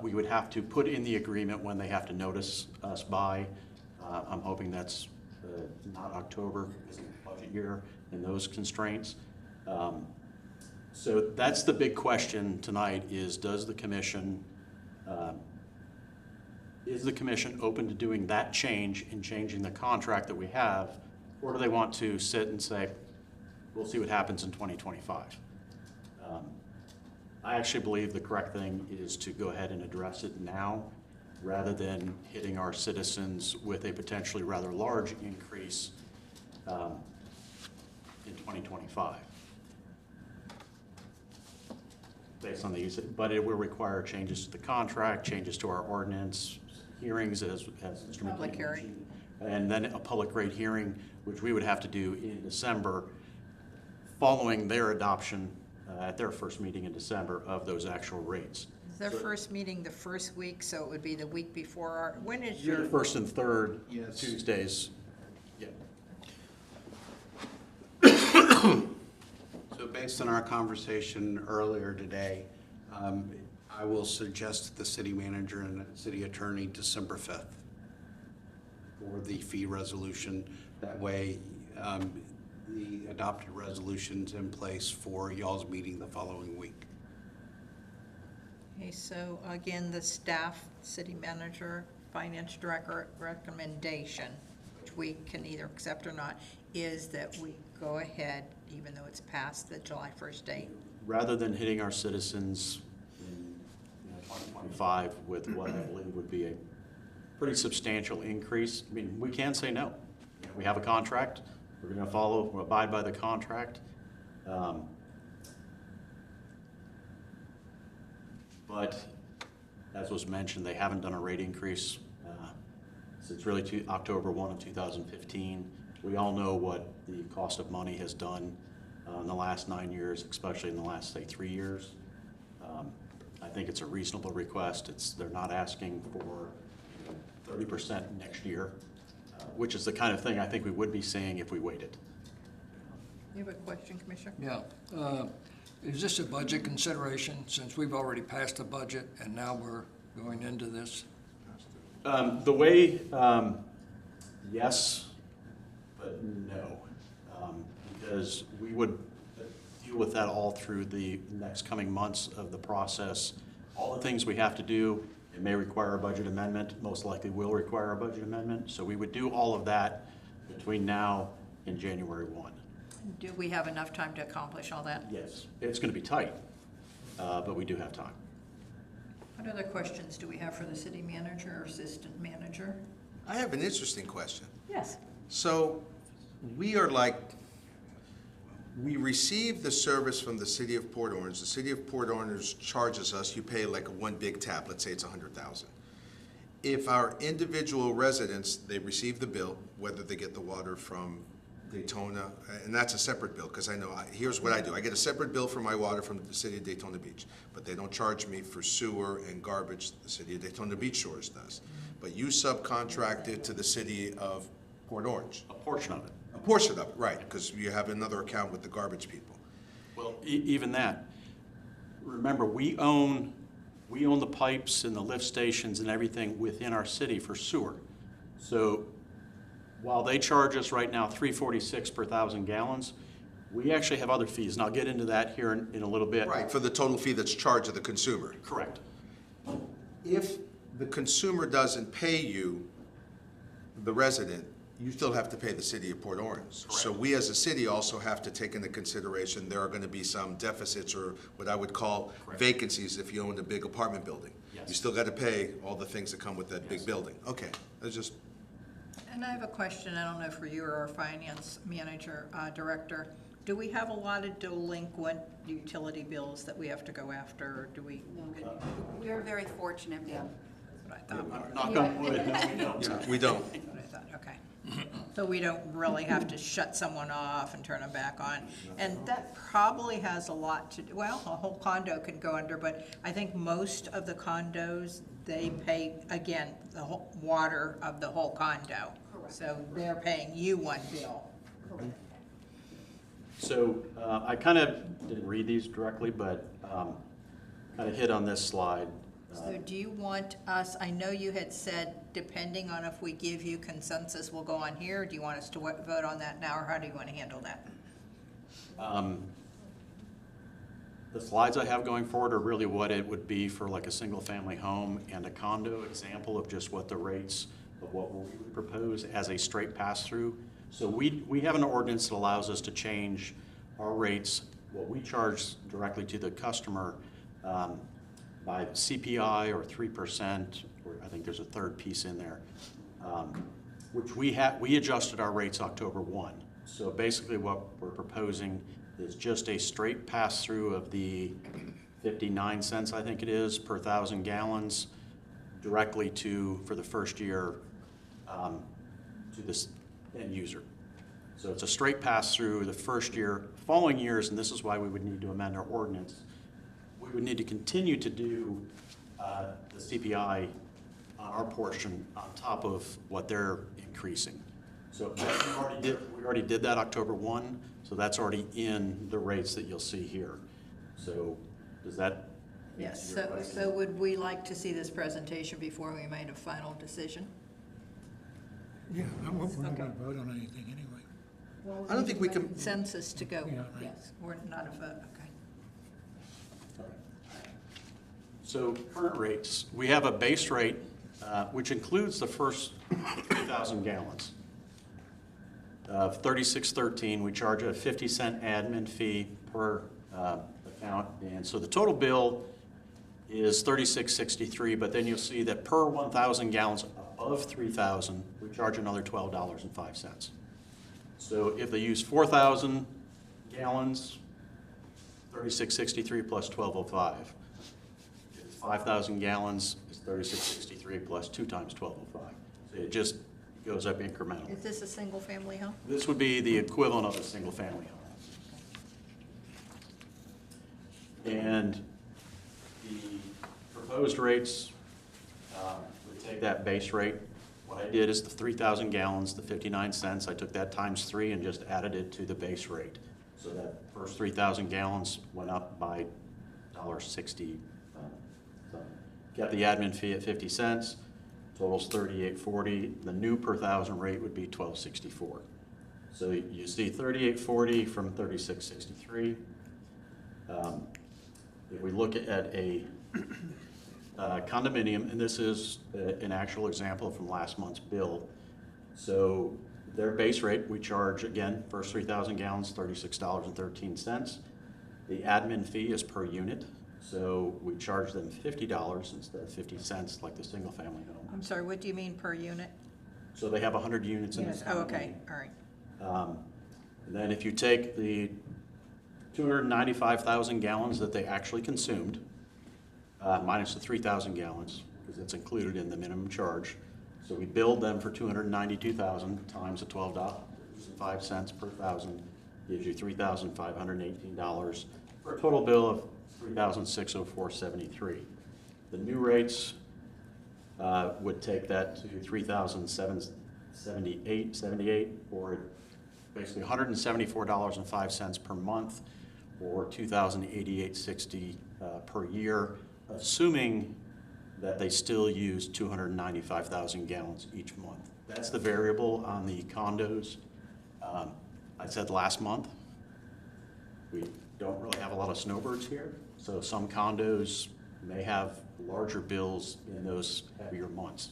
We would have to put in the agreement when they have to notice us by. I'm hoping that's not October, because of the budget year and those constraints. So that's the big question tonight is the commission open to doing that change in changing the contract that we have, or do they want to sit and say, we'll see what happens in 2025? I actually believe the correct thing is to go ahead and address it now, rather than hitting our citizens with a potentially rather large increase in 2025. Based on the use, but it will require changes to the contract, changes to our ordinance, hearings as Mr. Public McKinney hearing. mentioned, and then a public rate hearing, which we would have to do in December, following their adoption at their first meeting in December of those actual rates. Is their So- first meeting the first week, so it would be the week before our, when is You're your? the first and third Yes. Tuesdays. Yeah. So based on our conversation earlier today, I will suggest to the city manager and the city attorney December 5th for the fee resolution. That way, the adopted resolution's in place for y'all's meeting the following week. Okay, so again, the staff, city manager, finance director recommendation, which we can either accept or not, is that we go ahead, even though it's past the July 1st date. Rather than hitting our citizens in 2025 with what I believe would be a pretty substantial increase, I mean, we can say no. We have a contract, we're going to follow, we'll abide by the contract. But as was mentioned, they haven't done a rate increase since really October 1 of 2015. We all know what the cost of money has done in the last 9 years, especially in the last, say, 3 years. I think it's a reasonable request. They're not asking for 30% next year, which is the kind of thing I think we would be saying if we waited. You have a question, Commissioner? Yeah. Is this a budget consideration, since we've already passed the budget and now we're going into this? The way, yes, but no, because we would deal with that all through the next coming months of the process. All the things we have to do, it may require a budget amendment, most likely will require a budget amendment. So we would do all of that between now and January 1. Do we have enough time to accomplish all that? Yes, it's going to be tight, but we do have time. What other questions do we have for the city manager or assistant manager? I have an interesting question. Yes. So we receive the service from the city of Port Orange. The city of Port Orange charges us, you pay like one big tap, let's say it's $100,000. If our individual residents, they receive the bill, whether they get the water from Daytona, and that's a separate bill, because I know, here's what I do. I get a separate bill for my water from the city of Daytona Beach, but they don't charge me for sewer and garbage, the city of Daytona Beach Shores does. But you subcontract it to the city of Port Orange. A portion of it. A portion of it, right, because you have another account with the garbage people. Well, even that, remember, we own the pipes and the lift stations and everything within our city for sewer. So while they charge us right now $3.46 per 1,000 gallons, we actually have other fees, and I'll get into that here in a little bit. Right, for the total fee that's charged to the consumer. Correct. If the consumer doesn't pay you, the resident, you still have to pay the city of Port Orange. So we as a city also have to take into consideration there are going to be some deficits or what I would call vacancies if you owned a big apartment building. Yes. You still got to pay all the things that come with that big building. Okay, that's just, And I have a question, I don't know for you or our finance manager, director. Do we have a lot of delinquent utility bills that we have to go after, or do we? We are very fortunate, yeah. That's what I thought. Knock on wood, no, we don't. we don't. That's what I thought, okay. So we don't really have to shut someone off and turn them back on. And that probably has a lot to do, well, a whole condo could go under, but I think most of the condos, they pay, again, the whole water of the whole condo. So they're paying you one bill. So I kind of didn't read these directly, but kind of hit on this slide. So do you want us, I know you had said, depending on if we give you consensus, we'll go on here. Do you want us to vote on that now, or how do you want to handle that? The slides I have going forward are really what it would be for like a single-family home and a condo example of just what the rates of what we would propose as a straight pass-through. So we have an ordinance that allows us to change our rates, what we charge directly to the customer, by CPI or 3%, or I think there's a third piece in there, which we adjusted our rates October 1. So basically what we're proposing is just a straight pass-through of the 59 cents, I think it is, per 1,000 gallons directly for the first year, to this end user. So it's a straight pass-through the first year. Following years, and this is why we would need to amend our ordinance, we would need to continue to do the CPI on our portion on top of what they're increasing. So we already did that October 1, so that's already in the rates that you'll see here. So does that? Yes, answer your question? so would we like to see this presentation before we made a final decision? Yeah, we're not Okay. gonna vote on anything anyway. I don't think we can, Consensus to go, Yeah, right. yes, we're not a vote, okay. So current rates, we have a base rate, which includes the first 3,000 gallons of $36.13. We charge a 50-cent admin fee per account, and so the total bill is $36.63. But then you'll see that per 1,000 gallons above 3,000, we charge another $12.05. So if they use 4,000 gallons, $36.63 plus $12.05. 5,000 gallons is $36.63 plus 2 times $12.05. So it just goes up incrementally. Is this a single-family home? This would be the equivalent of a single-family home. And the proposed rates, we take that base rate. What I did is the 3,000 gallons, the 59 cents, I took that times 3 and just added it to the base rate. So that first 3,000 gallons went up by $1.60. Kept the admin fee at 50 cents, totals $38.40. The new per thousand rate would be $12.64. So you see $38.40 from $36.63. If we look at a condominium, and this is an actual example from last month's bill. So their base rate, we charge, again, first 3,000 gallons, $36.13. The admin fee is per unit. So we charge them $50 instead of 50 cents like the single-family home. I'm sorry, what do you mean per unit? So they have 100 units in this. Yes, oh, okay, all right. And then if you take the 295,000 gallons that they actually consumed, minus the 3,000 gallons, because it's included in the minimum charge. So we billed them for 292,000 times the $12 $2.05 per thousand, gives you $3,518, for a total bill of $3,604.73. The new rates would take that to $3,778, or basically $174.05 per month, or $2,088.60 per year, assuming that they still use 295,000 gallons each month. That's the variable on the condos. I said last month, we don't really have a lot of snowbirds here, so some condos may have larger bills in those heavier months.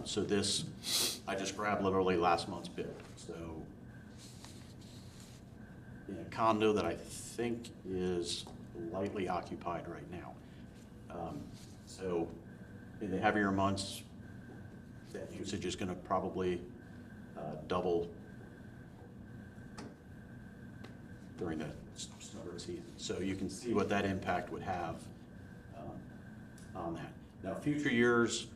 So this, I just grabbed literally last month's bill. So in a condo that I think is lightly occupied right now. So in the heavier months, that usage is going to probably double during the snowbird season. So you can see what that impact would have on that. Now, future years,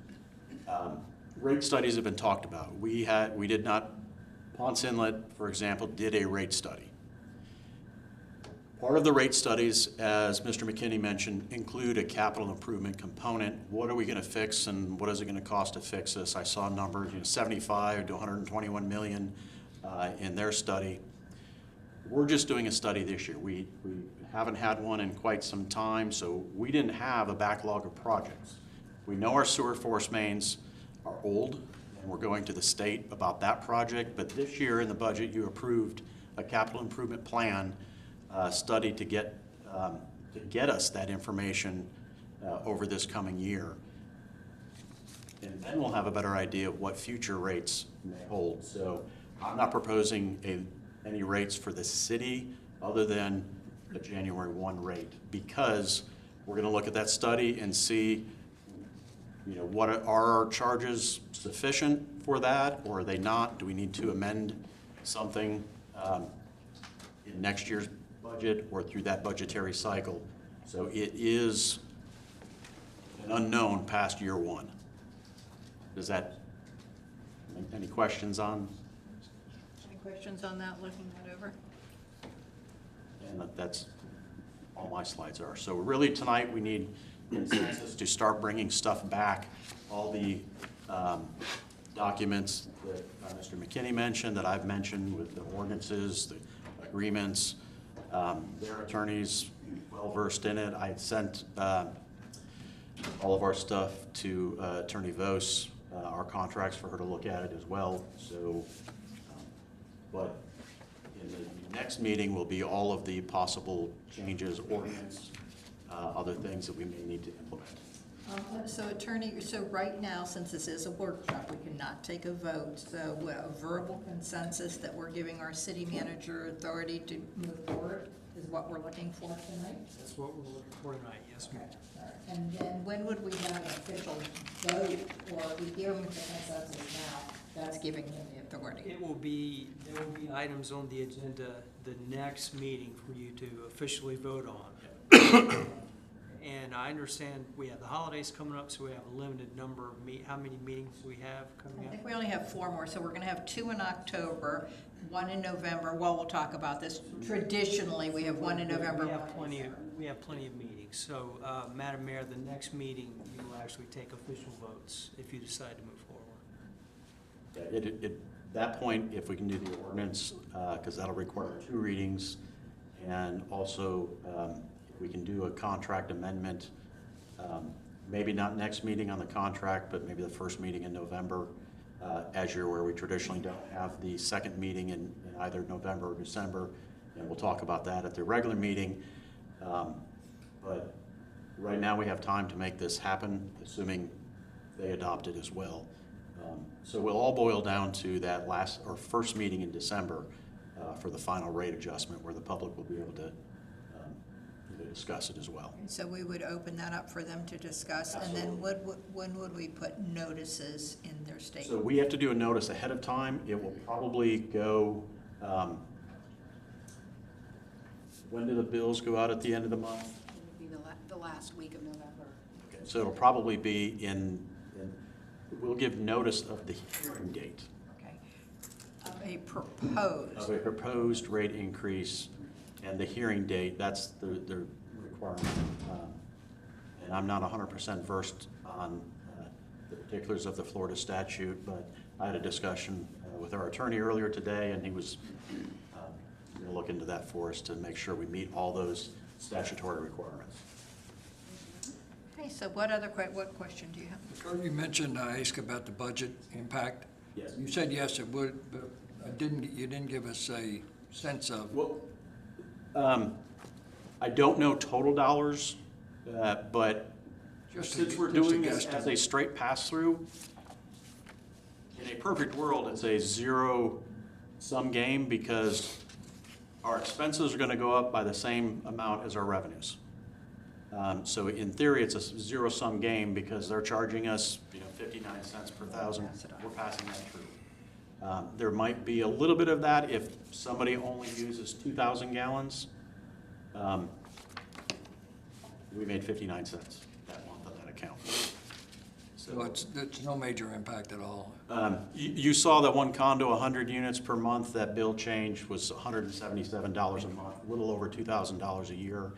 rate studies have been talked about. Ponce Inlet, for example, did a rate study. Part of the rate studies, as Mr. McKinney mentioned, include a capital improvement component. What are we going to fix and what is it going to cost to fix this? I saw numbers, 75 to 121 million in their study. We're just doing a study this year. We haven't had one in quite some time, so we didn't have a backlog of projects. We know our sewer force mains are old, and we're going to the state about that project, but this year in the budget, you approved a capital improvement plan study to get us that information over this coming year. And then we'll have a better idea of what future rates may hold. So I'm not proposing any rates for the city other than the January 1 rate, because we're going to look at that study and see, what are our charges sufficient for that, or are they not? Do we need to amend something in next year's budget or through that budgetary cycle? So it is an unknown past year one. Does that, any questions on? Any questions on that, looking that over? And that's all my slides are. So really tonight we need consensus to start bringing stuff back. All the documents that Mr. McKinney mentioned, that I've mentioned with the ordinances, the agreements, their attorneys well versed in it. I sent all of our stuff to Attorney Vos, our contracts, for her to look at it as well. So, but in the next meeting will be all of the possible changes, ordinance, other things that we may need to implement. So Attorney, so right now, since this is a workshop, we cannot take a vote. So a verbal consensus that we're giving our city manager authority to move forward is what we're looking for tonight? That's what we're looking for tonight, yes, ma'am. And then when would we have an official vote, or if we give them the consensus now, that's giving them the authority? There will be items on the agenda the next meeting for you to officially vote on. And I understand we have the holidays coming up, so we have a limited number of how many meetings do we have coming I up? think we only have 4 more, so we're gonna have 2 in October, 1 in November. Well, we'll talk about this. Traditionally, we have 1 in November. We have plenty of meetings. So, Madam Mayor, the next meeting, you will actually take official votes if you decide to move forward. At that point, if we can do the ordinance, because that'll require 2 readings, and also if we can do a contract amendment, maybe not next meeting on the contract, but maybe the first meeting in November, as you're aware, we traditionally don't have the second meeting in either November or December, and we'll talk about that at the regular meeting. But right now we have time to make this happen, assuming they adopt it as well. So we'll all boil down to that first meeting in December for the final rate adjustment, where the public will be able to discuss it as well. So we would open that up for them to discuss, Absolutely. and then when would we put notices in their So statement? we have to do a notice ahead of time. It will probably go, when do the bills go out at the end of the month? It would be the last week of November. Okay, so it'll probably be we'll give notice of the hearing date. Okay. a proposed. Of a proposed rate increase and the hearing date, that's the requirement. And I'm not 100% versed on the particulars of the Florida statute, but I had a discussion with our attorney earlier today, and he was going to look into that for us to make sure we meet all those statutory requirements. Okay, so what question do you have? Before you mentioned, I asked about the budget impact. Yes. You said yes, it would, but you didn't give us a sense of. Well, I don't know total dollars, but Just a- since we're just a doing this guesstimate. as a straight pass-through, in a perfect world, it's a zero-sum game because our expenses are gonna go up by the same amount as our revenues. So in theory, it's a zero-sum game because they're charging us, 59 cents per thousand. We're passing that through. There might be a little bit of that if somebody only uses 2,000 gallons. We made 59 cents that month on that account. So it's no major impact at all. You saw that one condo, 100 units per month, that bill change was $177 a month, a little over $2,000 a year.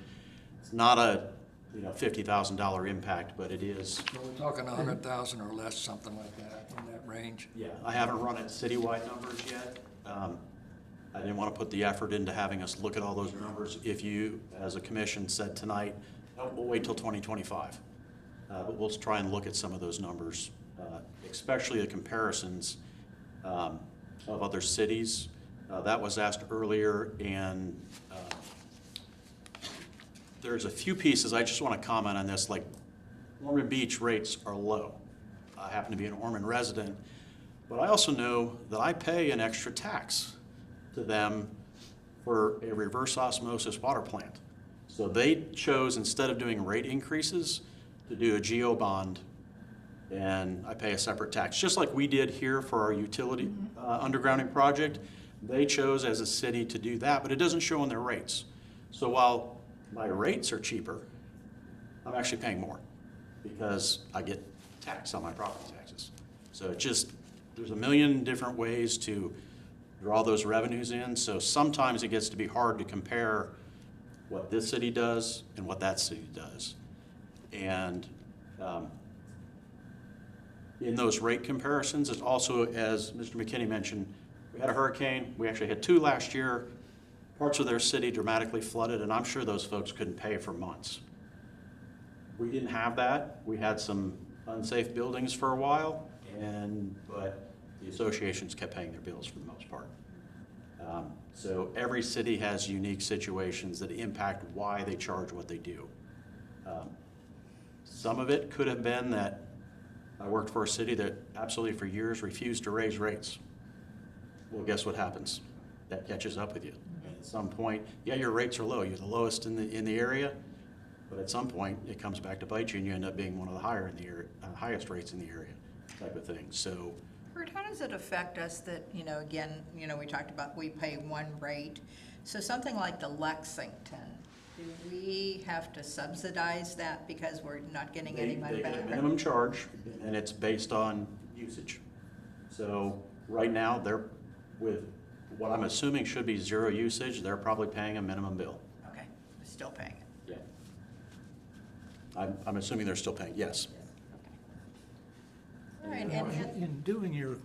It's not a $50,000 impact, but it is. So we're talking 100,000 or less, something like that, in that range. Yeah, I haven't run it citywide numbers yet. I didn't want to put the effort into having us look at all those numbers. If you, as a commission, said tonight, no, we'll wait till 2025. But we'll try and look at some of those numbers, especially the comparisons of other cities. That was asked earlier, and there's a few pieces I just want to comment on this. Like, Ormond Beach rates are low. I happen to be an Ormond resident, but I also know that I pay an extra tax to them for a reverse osmosis water plant. So they chose, instead of doing rate increases, to do a geo bond, and I pay a separate tax, just like we did here for our utility undergrounding project. They chose as a city to do that, but it doesn't show in their rates. So while my rates are cheaper, I'm actually paying more because I get taxed on my property taxes. So it just, there's a million different ways to draw those revenues in. So sometimes it gets to be hard to compare what this city does and what that city does. And in those rate comparisons, it's also, as Mr. McKinney mentioned, we had a hurricane. We actually had 2 last year. Parts of their city dramatically flooded, and I'm sure those folks couldn't pay for months. We didn't have that. We had some unsafe buildings for a while, but the associations kept paying their bills for the most part. So every city has unique situations that impact why they charge what they do. Some of it could have been that I worked for a city that absolutely for years refused to raise rates. Well, guess what happens? That catches up with you. And at some point, yeah, your rates are low. You're the lowest in the area, but at some point it comes back to bite you, and you end up being one of the highest rates in the area, type of thing. So. Kurt, how does it affect us that, again, we talked about we pay one rate. So something like the Lexington, do we have to subsidize that because we're not getting any money They back? get a minimum charge, and it's based on usage. So right now, they're with what I'm assuming should be zero usage, they're probably paying a minimum bill. Okay, we're still paying it. Yeah. I'm assuming they're still paying, yes. All right, In doing your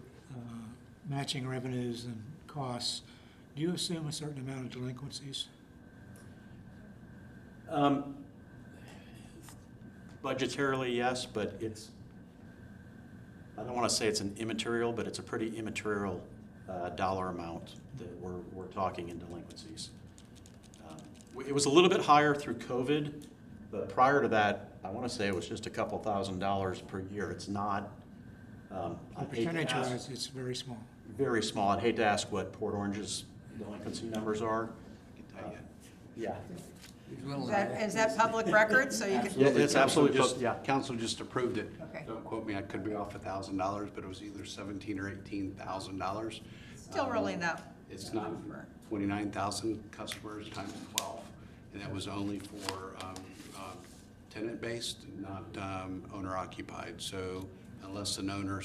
matching revenues and costs, do you assume a certain amount of delinquencies? Budgetarily, yes, but I don't want to say it's an immaterial, but it's a pretty immaterial dollar amount that we're talking in delinquencies. It was a little bit higher through COVID, but prior to that, I want to say it was just a couple $1,000s per year. It's not. Percentage-wise, it's very small. Very small. I'd hate to ask what Port Orange's delinquency numbers are. Yeah. Is that public record, so you can? Yeah, it's absolutely, yeah. Council just approved it. Okay. Don't quote me, I could be off $1,000, but it was either $17,000 or $18,000. Still really not. It's not 29,000 customers times 12, and that was only for tenant-based, not owner-occupied. So unless an owner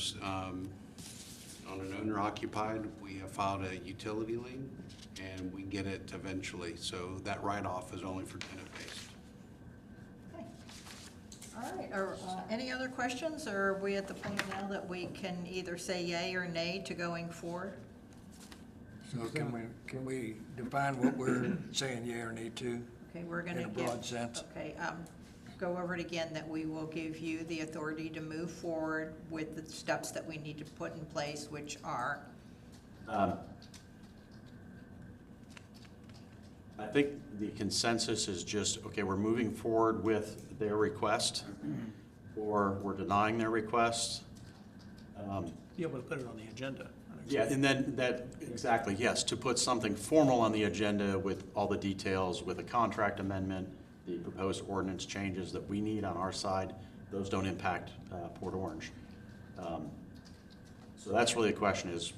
on an owner occupied, we have filed a utility lien, and we get it eventually. So that write-off is only for tenant-based. Okay. All right, any other questions, or are we at the point now that we can either say yay or nay to going forward? So can we define what we're saying yea or nay to? Okay, we're gonna In a give. broad sense. Okay, go over it again, that we will give you the authority to move forward with the steps that we need to put in place, which are, I think the consensus is just, okay, we're moving forward with their request, or we're denying their request. Be able to put it on the agenda. Yeah, and then that, exactly, yes, to put something formal on the agenda with all the details, with a contract amendment, the proposed ordinance changes that we need on our side, those don't impact Port Orange. So that's really the question is,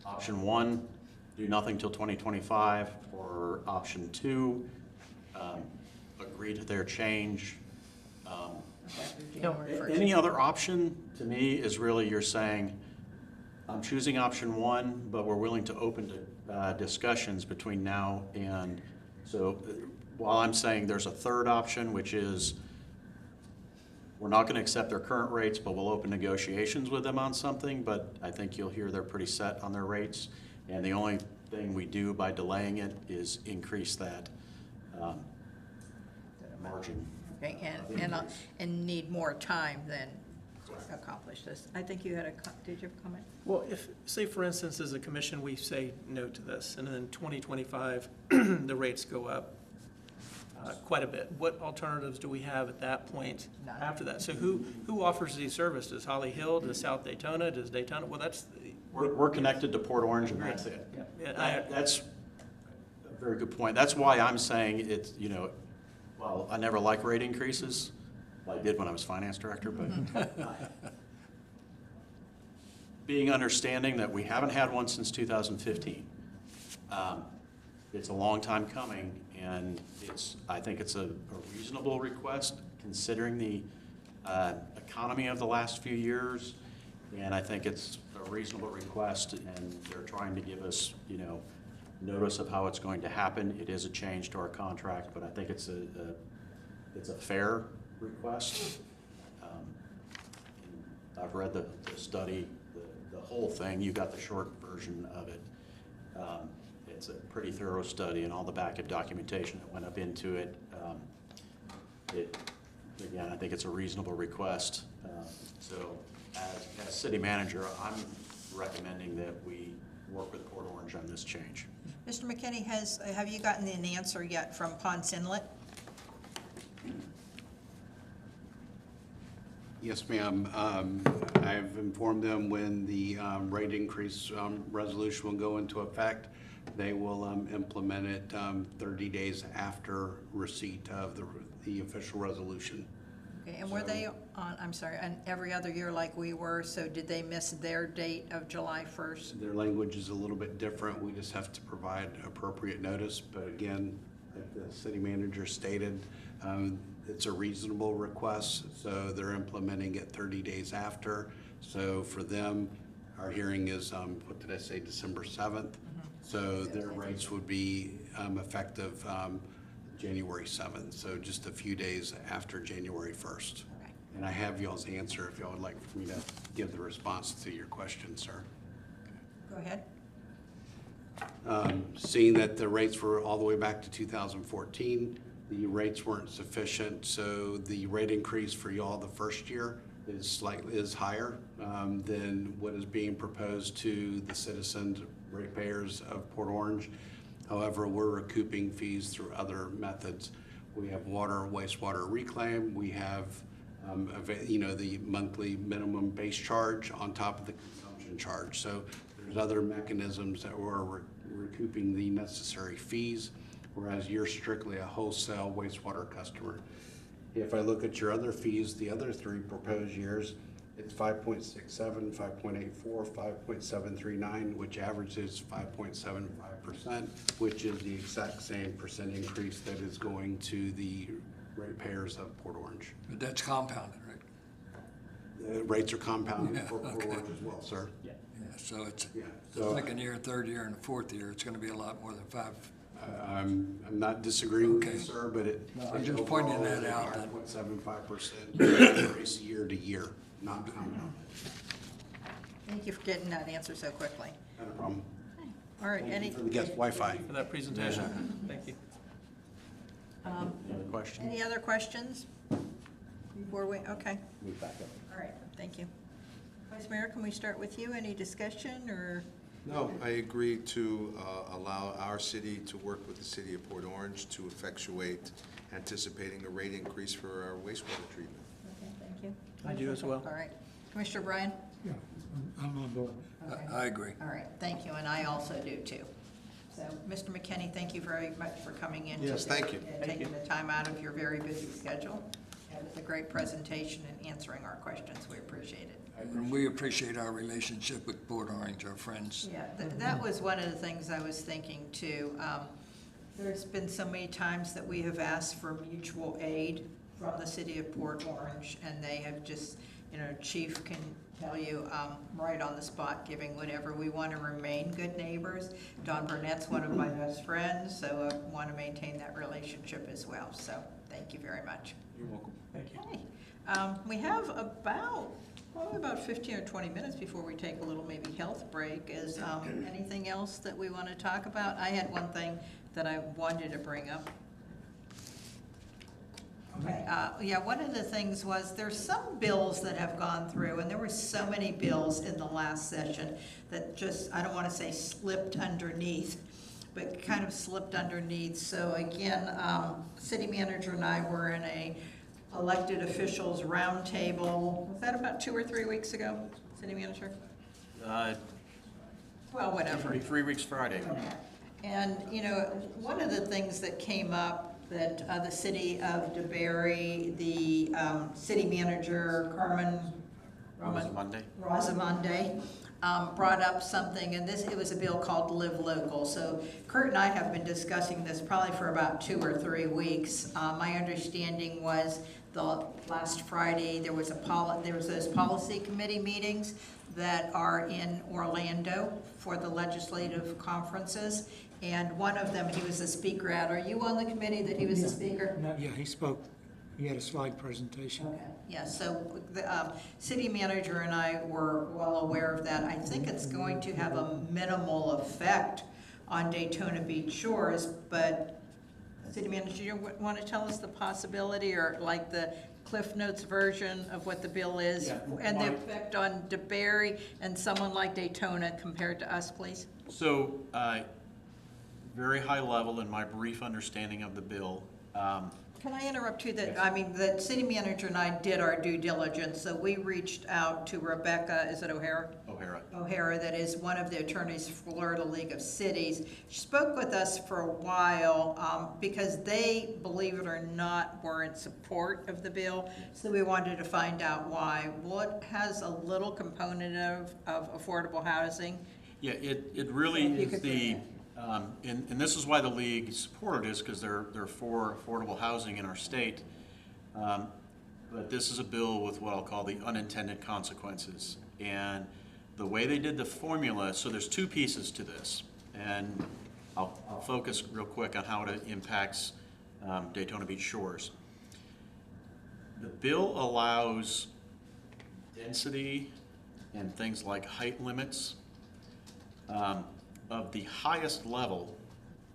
option one, do nothing till 2025, or option two, agree to their change. January 1st. Any other option, to me, is really you're saying, I'm choosing option one, but we're willing to open to discussions between now and, so while I'm saying there's a third option, which is we're not going to accept their current rates, but we'll open negotiations with them on something, but I think you'll hear they're pretty set on their rates. And the only thing we do by delaying it is increase that margin. Okay, and need more time than accomplish this. I think you had did you have a comment? Well, if, say for instance, as a commission, we say no to this, and then 2025, the rates go up quite a bit, what alternatives do we have at that point None. after that? So who offers these services? Does Holly Hill, does South Daytona, does Daytona? Well, that's. We're connected to Port Orange, and that's it. Yeah, That's a very good point. That's why I'm saying it's, well, I never like rate increases. Well, I did when I was finance director, but being understanding that we haven't had one since 2015. It's a long time coming, and I think it's a reasonable request considering the economy of the last few years, and I think it's a reasonable request, and they're trying to give us, notice of how it's going to happen. It is a change to our contract, but I think it's a fair request. I've read the study, the whole thing. You got the short version of it. It's a pretty thorough study, and all the backup documentation that went up into it. Again, I think it's a reasonable request. So as city manager, I'm recommending that we work with Port Orange on this change. Mr. McKinney, have you gotten an answer yet from Ponce Inlet? Yes, ma'am. I've informed them when the rate increase resolution will go into effect. They will implement it 30 days after receipt of the official resolution. Okay, and were they on, I'm sorry, on every other year like we were, so did they miss their date of July 1st? Their language is a little bit different. We just have to provide appropriate notice. But again, like the city manager stated, it's a reasonable request, so they're implementing it 30 days after. So for them, our hearing is, what did I say, December 7th? So their rates would be effective January 7th, so just a few days after January 1st. Okay. And I have y'all's answer if y'all would like for me to give the response to your question, sir. Go ahead. Seeing that the rates were all the way back to 2014, the rates weren't sufficient, so the rate increase for y'all the first year is higher than what is being proposed to the citizens, ratepayers of Port Orange. However, we're recouping fees through other methods. We have water, wastewater reclaim. We have, the monthly minimum base charge on top of the consumption charge. So there's other mechanisms that we're recouping the necessary fees, whereas you're strictly a wholesale wastewater customer. If I look at your other fees, the other three proposed years, it's 5.67, 5.84, 5.739, which averages 5.75%, which is the exact same percent increase that is going to the ratepayers of Port Orange. But that's compounded, right? The rates are compounded for Port Orange as well, sir. Yeah. So it's Yeah, the so- second year, third year, and the fourth year, it's gonna be a lot more than 5. I'm not disagreeing with you, Okay. sir, but it. No, I'm just pointing that out. 5.75% increase year to year, not compound. Thank you for getting that answer so quickly. Not a problem. All right, any, For the guest Wi-Fi. For that presentation. Thank you. Any other questions? any other questions? Before we, okay. All right, thank you. Vice Mayor, can we start with you? Any discussion or? No, I agree to allow our city to work with the city of Port Orange to effectuate anticipating a rate increase for our wastewater treatment. Okay, thank you. I do as well. All right. Commissioner Bryan? Yeah, I'm on board. Okay. I agree. All right, thank you, and I also do too. So, Mr. McKinney, thank you very much for coming in. Yes, today thank you. and taking the time out of your very busy schedule. It was a great presentation and answering our questions. We appreciate it. And we appreciate our relationship with Port Orange, our friends. Yeah, that was one of the things I was thinking too. There's been so many times that we have asked for mutual aid from the city of Port Orange, and they have just, Chief can tell you, right on the spot, giving whatever. We want to remain good neighbors. Don Burnett's one of my best friends, so I want to maintain that relationship as well. So, thank you very much. You're welcome. Thank you. Okay. We have probably about 15 or 20 minutes before we take a little maybe health break. Is anything else that we want to talk about? I had one thing that I wanted to bring up. Okay, yeah, one of the things was there's some bills that have gone through, and there were so many bills in the last session that just, I don't want to say slipped underneath, but kind of slipped underneath. So again, city manager and I were in a elected officials roundtable. Was that about 2 or 3 weeks ago, city manager? Well, whatever. 3 weeks Friday. And, one of the things that came up that the city of DeBerry, the city manager, Rosamonde, brought up something, and it was a bill called Live Local. So Kurt and I have been discussing this probably for about 2 or 3 weeks. My understanding was the last Friday, there was those policy committee meetings that are in Orlando for the legislative conferences. And one of them, he was the speaker at. Are you on the committee that he was the speaker? Yeah, he spoke, he had a slide presentation. Okay, yeah, so the city manager and I were well aware of that. I think it's going to have a minimal effect on Daytona Beach shores, but city manager, you want to tell us the possibility or like the Cliff Notes version of what the bill is? Yeah. And the effect on DeBerry and someone like Daytona compared to us, please? So, very high level in my brief understanding of the bill. Can I interrupt you that, the city manager and I did our due diligence, so we reached out to Rebecca, is it O'Hara? O'Hara, that is one of the attorneys for Florida League of Cities. She spoke with us for a while because they, believe it or not, were in support of the bill. So we wanted to find out why. Well, it has a little component of affordable housing. Yeah, it really So if you is could the, bring and this is why the league supported this, because they're for affordable housing in our state. But this is a bill with what I'll call the unintended consequences. And the way they did the formula, so there's 2 pieces to this. And I'll focus real quick on how it impacts Daytona Beach shores. The bill allows density and things like height limits of the highest level,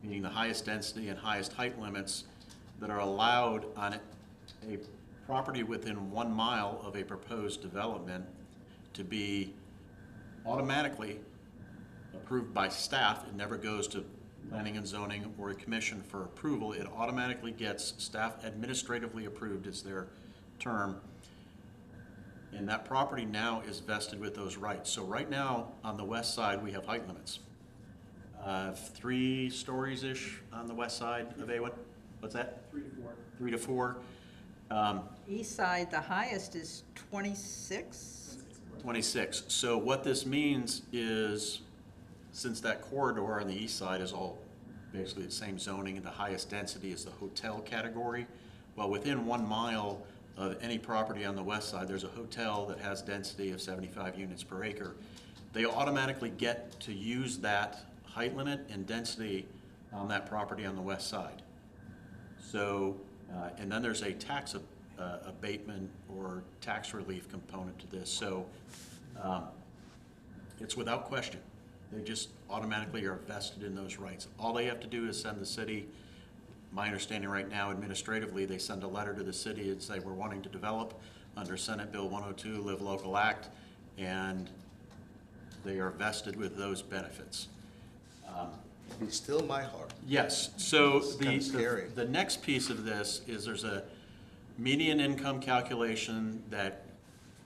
meaning the highest density and highest height limits that are allowed on a property within 1 mile of a proposed development to be automatically approved by staff. It never goes to planning and zoning or a commission for approval. It automatically gets staff administratively approved is their term. And that property now is vested with those rights. So right now on the west side, we have height limits. 3 stories-ish on the west side of A1. What's that? 3 to 4. 3 to 4. East side, the highest is 26? 26. So what this means is, since that corridor on the east side is all basically the same zoning and the highest density is the hotel category, well, within 1 mile of any property on the west side, there's a hotel that has density of 75 units per acre. they automatically get to use that height limit and density on that property on the west side. So, and then there's a tax abatement or tax relief component to this. So it's without question. They just automatically are vested in those rights. All they have to do is send the city, my understanding right now administratively, they send a letter to the city and say, we're wanting to develop under Senate Bill 102, Live Local Act, and they are vested with those benefits. Be still my heart. Yes, so It's kinda scary. the next piece of this is there's a median income calculation that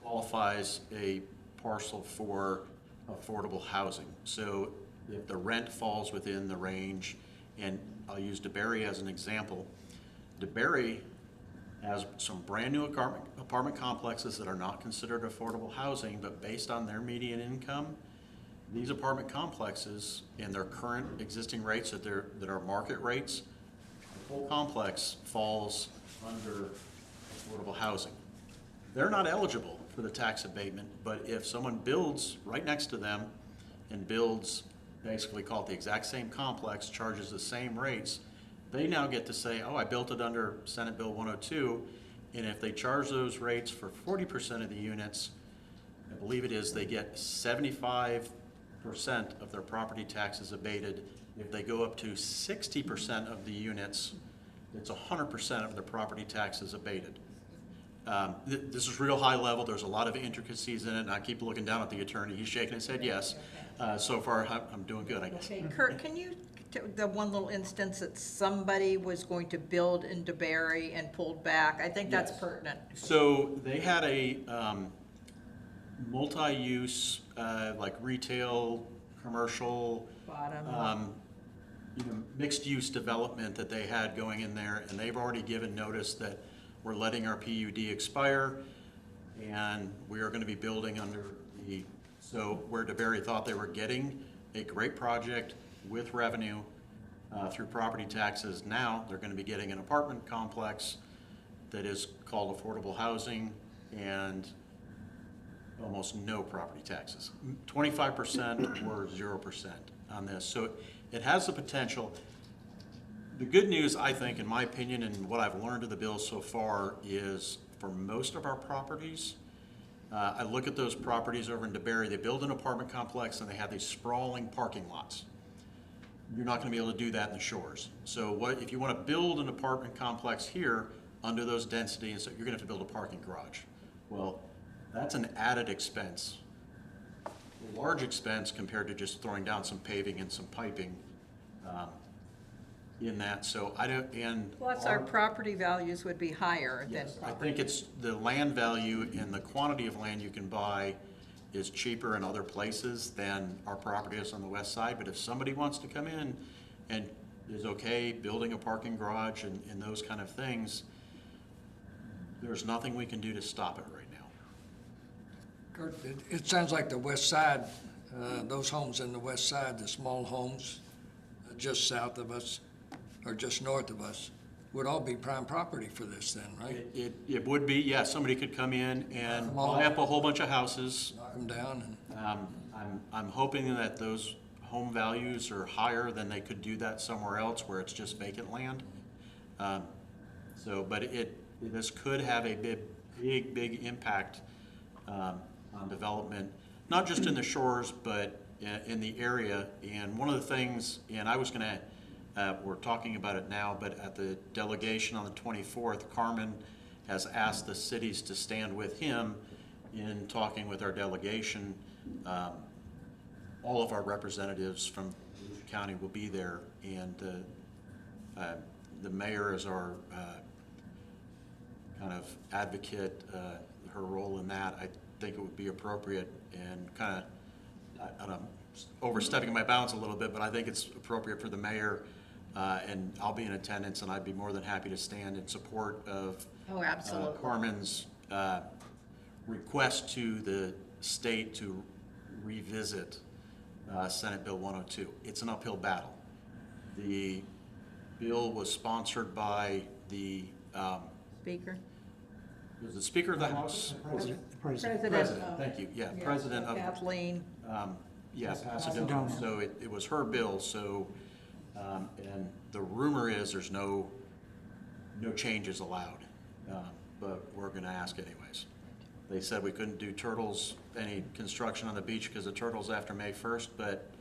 qualifies a parcel for affordable housing. So if the rent falls within the range, and I'll use DeBerry as an example. DeBerry has some brand-new apartment complexes that are not considered affordable housing, but based on their median income, these apartment complexes and their current existing rates that are market rates, the whole complex falls under affordable housing. They're not eligible for the tax abatement, but if someone builds right next to them and builds, basically call it the exact same complex, charges the same rates, they now get to say, oh, I built it under Senate Bill 102, and if they charge those rates for 40% of the units, I believe it is, they get 75% of their property taxes abated. If they go up to 60% of the units, it's 100% of their property taxes abated. This is real high level. There's a lot of intricacies in it, and I keep looking down at the attorney. He's shaking his head yes. So far, I'm doing good, I guess. Okay, Kurt, can you, the one little instance that somebody was going to build in DeBerry and pulled back, I think that's Yes. pertinent. So they had a multi-use, like retail, commercial, Bottom. mixed-use development that they had going in there, and they've already given notice that we're letting our PUD expire, and we are going to be building under the, so where DeBerry thought they were getting a great project with revenue through property taxes, now they're going to be getting an apartment complex that is called affordable housing and almost no property taxes. 25% or 0% on this. So it has the potential. The good news, I think, in my opinion, and what I've learned of the bill so far is for most of our properties, I look at those properties over in DeBerry, they build an apartment complex and they have these sprawling parking lots. You're not going to be able to do that in the shores. So what if you want to build an apartment complex here under those densities, so you're going to have to build a parking garage. Well, that's an added expense, a large expense compared to just throwing down some paving and some piping in that. So I don't, and Plus, our property values would be higher than yes, I property. think it's the land value and the quantity of land you can buy is cheaper in other places than our property is on the west side. But if somebody wants to come in and is okay building a parking garage and those kind of things, there's nothing we can do to stop it right now. Kurt, it sounds like the west side, those homes in the west side, the small homes just south of us or just north of us, would all be prime property for this then, right? It would be, yeah, somebody could come in and Come on. buy up a whole bunch of houses. Knock them down and, I'm hoping that those home values are higher than they could do that somewhere else where it's just vacant land. But this could have a big impact on development, not just in the shores, but in the area. And one of the things, and I was gonna, we're talking about it now, but at the delegation on the 24th, Carmen has asked the cities to stand with him in talking with our delegation. All of our representatives from Volusia County will be there, and the mayor is our kind of advocate, her role in that. I think it would be appropriate and kind of, I'm overstepping my bounds a little bit, but I think it's appropriate for the mayor, and I'll be in attendance, and I'd be more than happy to stand in support of Oh, absolutely. Carmen's request to the state to revisit Senate Bill 102. It's an uphill battle. The bill was sponsored by the Speaker? Was the Speaker of the House? The president. President, thank you, yeah, President of, Kathleen. yeah, Pasadena. Pasadena. So it was her bill, so, and the rumor is there's no changes allowed, but we're gonna ask anyways. They said we couldn't do turtles, any construction on the beach because of turtles after May 1st, but,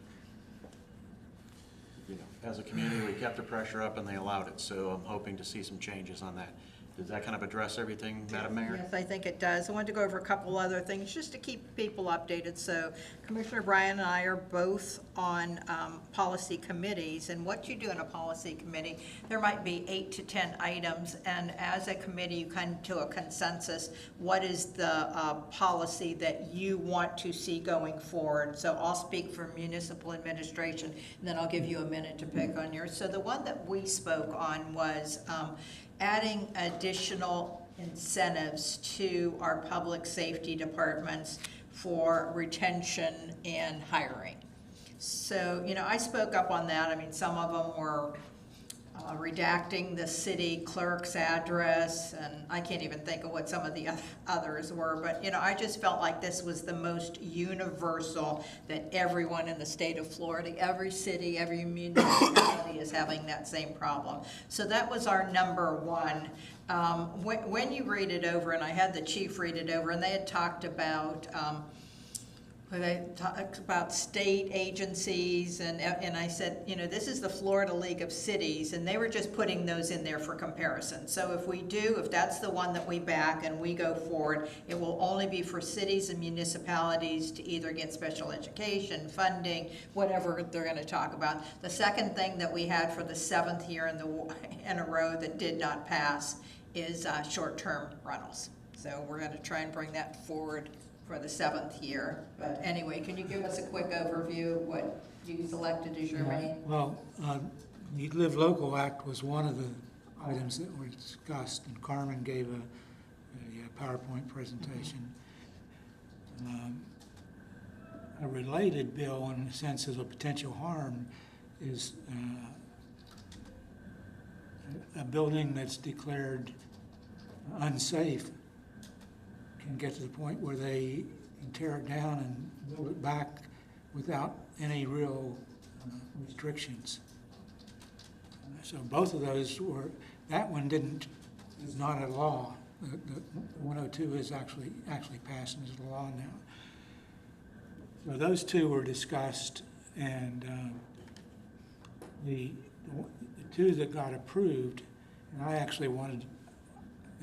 you know, as a community, we kept the pressure up and they allowed it, so I'm hoping to see some changes on that. Does that kind of address everything, Madam Mayor? Yes, I think it does. I wanted to go over a couple other things, just to keep people updated. So Commissioner Bryan and I are both on policy committees, and what you do in a policy committee, there might be 8 to 10 items, and as a committee, you come to a consensus, what is the policy that you want to see going forward? So I'll speak for municipal administration, and then I'll give you a minute to pick on yours. So the one that we spoke on was adding additional incentives to our public safety departments for retention and hiring. So, you know, I spoke up on that. I mean, some of them were redacting the city clerk's address, and I can't even think of what some of the others were, but, you know, I just felt like this was the most universal, that everyone in the state of Florida, every city, every municipality is having that same problem. So that was our number one. When you read it over, and I had the chief read it over, and they had talked about state agencies, and I said, you know, this is the Florida League of Cities, and they were just putting those in there for comparison. So if that's the one that we back and we go forward, it will only be for cities and municipalities to either get special education, funding, whatever they're gonna talk about. The second thing that we had for the 7th year in a row that did not pass is short-term rentals. So we're gonna try and bring that forward for the 7th year. But anyway, can you give us a quick overview of what you selected as your main? Well, the Live Local Act was one of the items that were discussed, and Carmen gave a PowerPoint presentation. A related bill, in the sense of a potential harm, is a building that's declared unsafe can get to the point where they can tear it down and build it back without any real restrictions. So both of those were, that one is not a law. The 102 is actually passed and is a law now. So those two were discussed, and the two that got approved, and I actually wanted,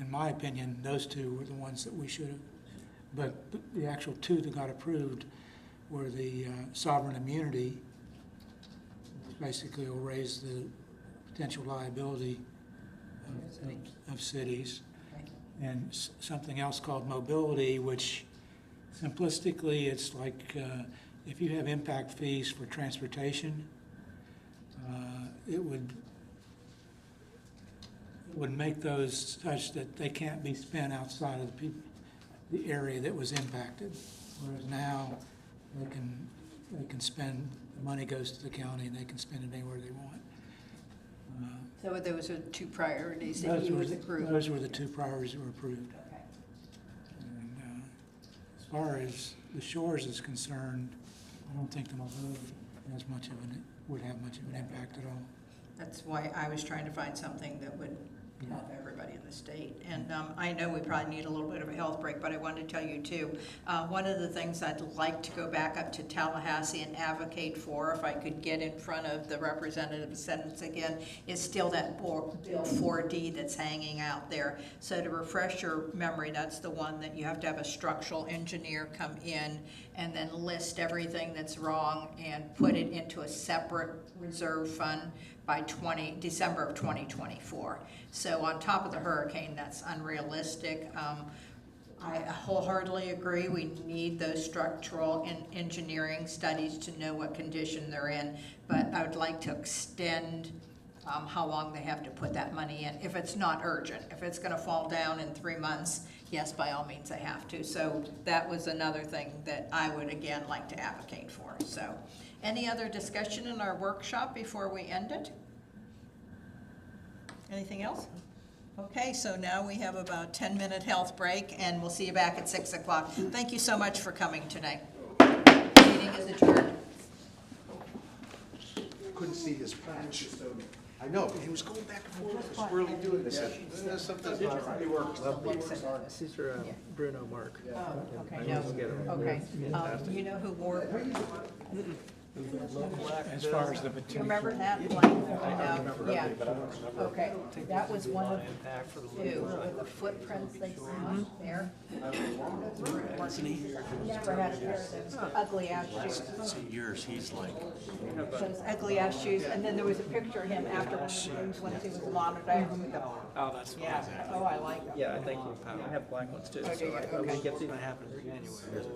in my opinion, those two were the ones that we should have, but the actual two that got approved were the sovereign immunity, which basically will raise the potential liability of cities, and something else called mobility, which simplistically it's like if you have impact fees for transportation, it would make those such that they can't be spent outside of the area that was impacted. Whereas now, they can spend, the money goes to the county and they can spend it anywhere they want. So those are two priorities that you would approve? Those were the two priorities that were approved. Okay. And as far as the shores is concerned, I don't think the mobility would have much of an impact at all. That's why I was trying to find something that would help everybody in the state. And I know we probably need a little bit of a health break, but I wanted to tell you too, one of the things I'd like to go back up to Tallahassee and advocate for, if I could get in front of the representative sentence again, is still that Bill 4D that's hanging out there. So to refresh your memory, that's the one that you have to have a structural engineer come in and then list everything that's wrong and put it into a separate reserve fund by December of 2024. So on top of the hurricane, that's unrealistic. I wholeheartedly agree, we need those structural and engineering studies to know what condition they're in, but I would like to extend how long they have to put that money in, if it's not urgent. If it's gonna fall down in 3 months, yes, by all means they have to. So that was another thing that I would again like to advocate for. So any other discussion in our workshop before we end it? Anything else? Okay, so now we have about 10-minute health break, and we'll see you back at 6 o'clock. Thank you so much for coming today. Meeting is adjourned. Couldn't see his patch. I know, he was going back and forth, he was really doing this. Something's not right. These are Bruno, Mark. Oh, okay, no, okay. You know who wore, As far as the you potential. remember that blank? No, yeah, okay. That was one of the two, with the footprints they found there. Never had a pair of those ugly ass shoes. See yours, he's like, Those ugly ass shoes, and then there was a picture of him after one of the shoes once he was monitored. Oh, that's fine. Yeah, oh, I like them. Yeah, I think I have black ones too, so Okay, I okay. get to happen in January.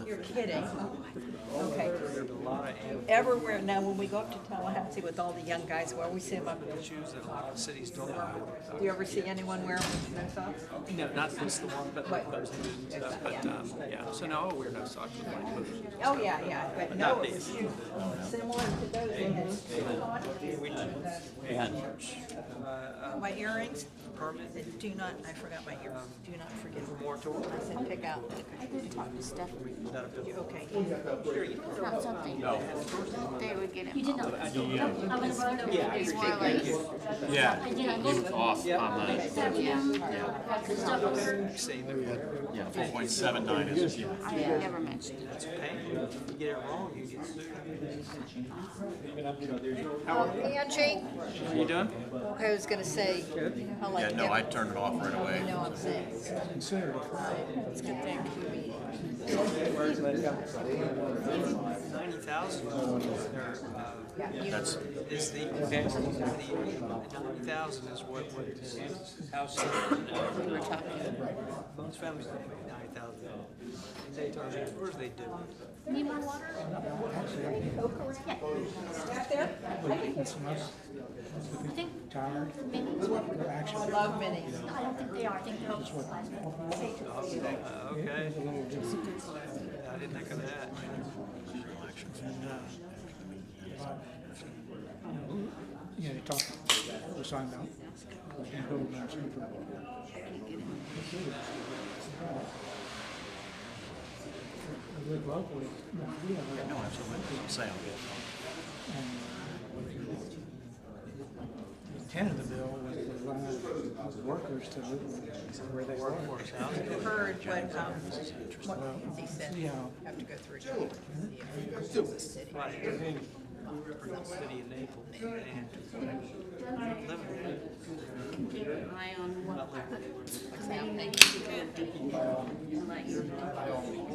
You're kidding. Okay. There's a lot of Everywhere, now when we go up to Tallahassee with all the young guys, we always see them up there. shoes that a lot of cities don't have. Do you ever see anyone wear them with no socks? No, not this the one, but like those boots and stuff, but, yeah, so no, I'll wear no socks with white boots. Oh, yeah, yeah, but no, Not it was these. similar to those. They had my earrings, do not, I forgot my earrings, do not forget. More to I said pick out. I did talk to Stephanie. Okay. Not something. They would get it. You did not. I was wondering. Yeah, I It's more appreciate it. like. yeah, I did. I he looked. was off on the, The stuff was. say that yeah, 4.79 is, yeah. I never mentioned it. it's okay. If you get it wrong, you get sued. Angie, You done? I was gonna say, I like Yeah, no, I turned it off right away. You know what I'm saying? Considered. It's a good thing. 90,000. That's, Is the 90,000 is what house. We were talking. Most families don't make 90,000. They tell me, where's they do? Need more water? I think Tired. minis. Actually, I love minis. I don't think they are. I think they're size. Okay. I didn't think of that. yeah, they talk, we're talking about. Live locally. no, absolutely, say I'm good. Intent of the bill was to allow workers to live where they work. You heard what Lindsay said, Yeah. have to go through a job. It's a city. Represent the city of Naples and Keep an eye on what. Because they could.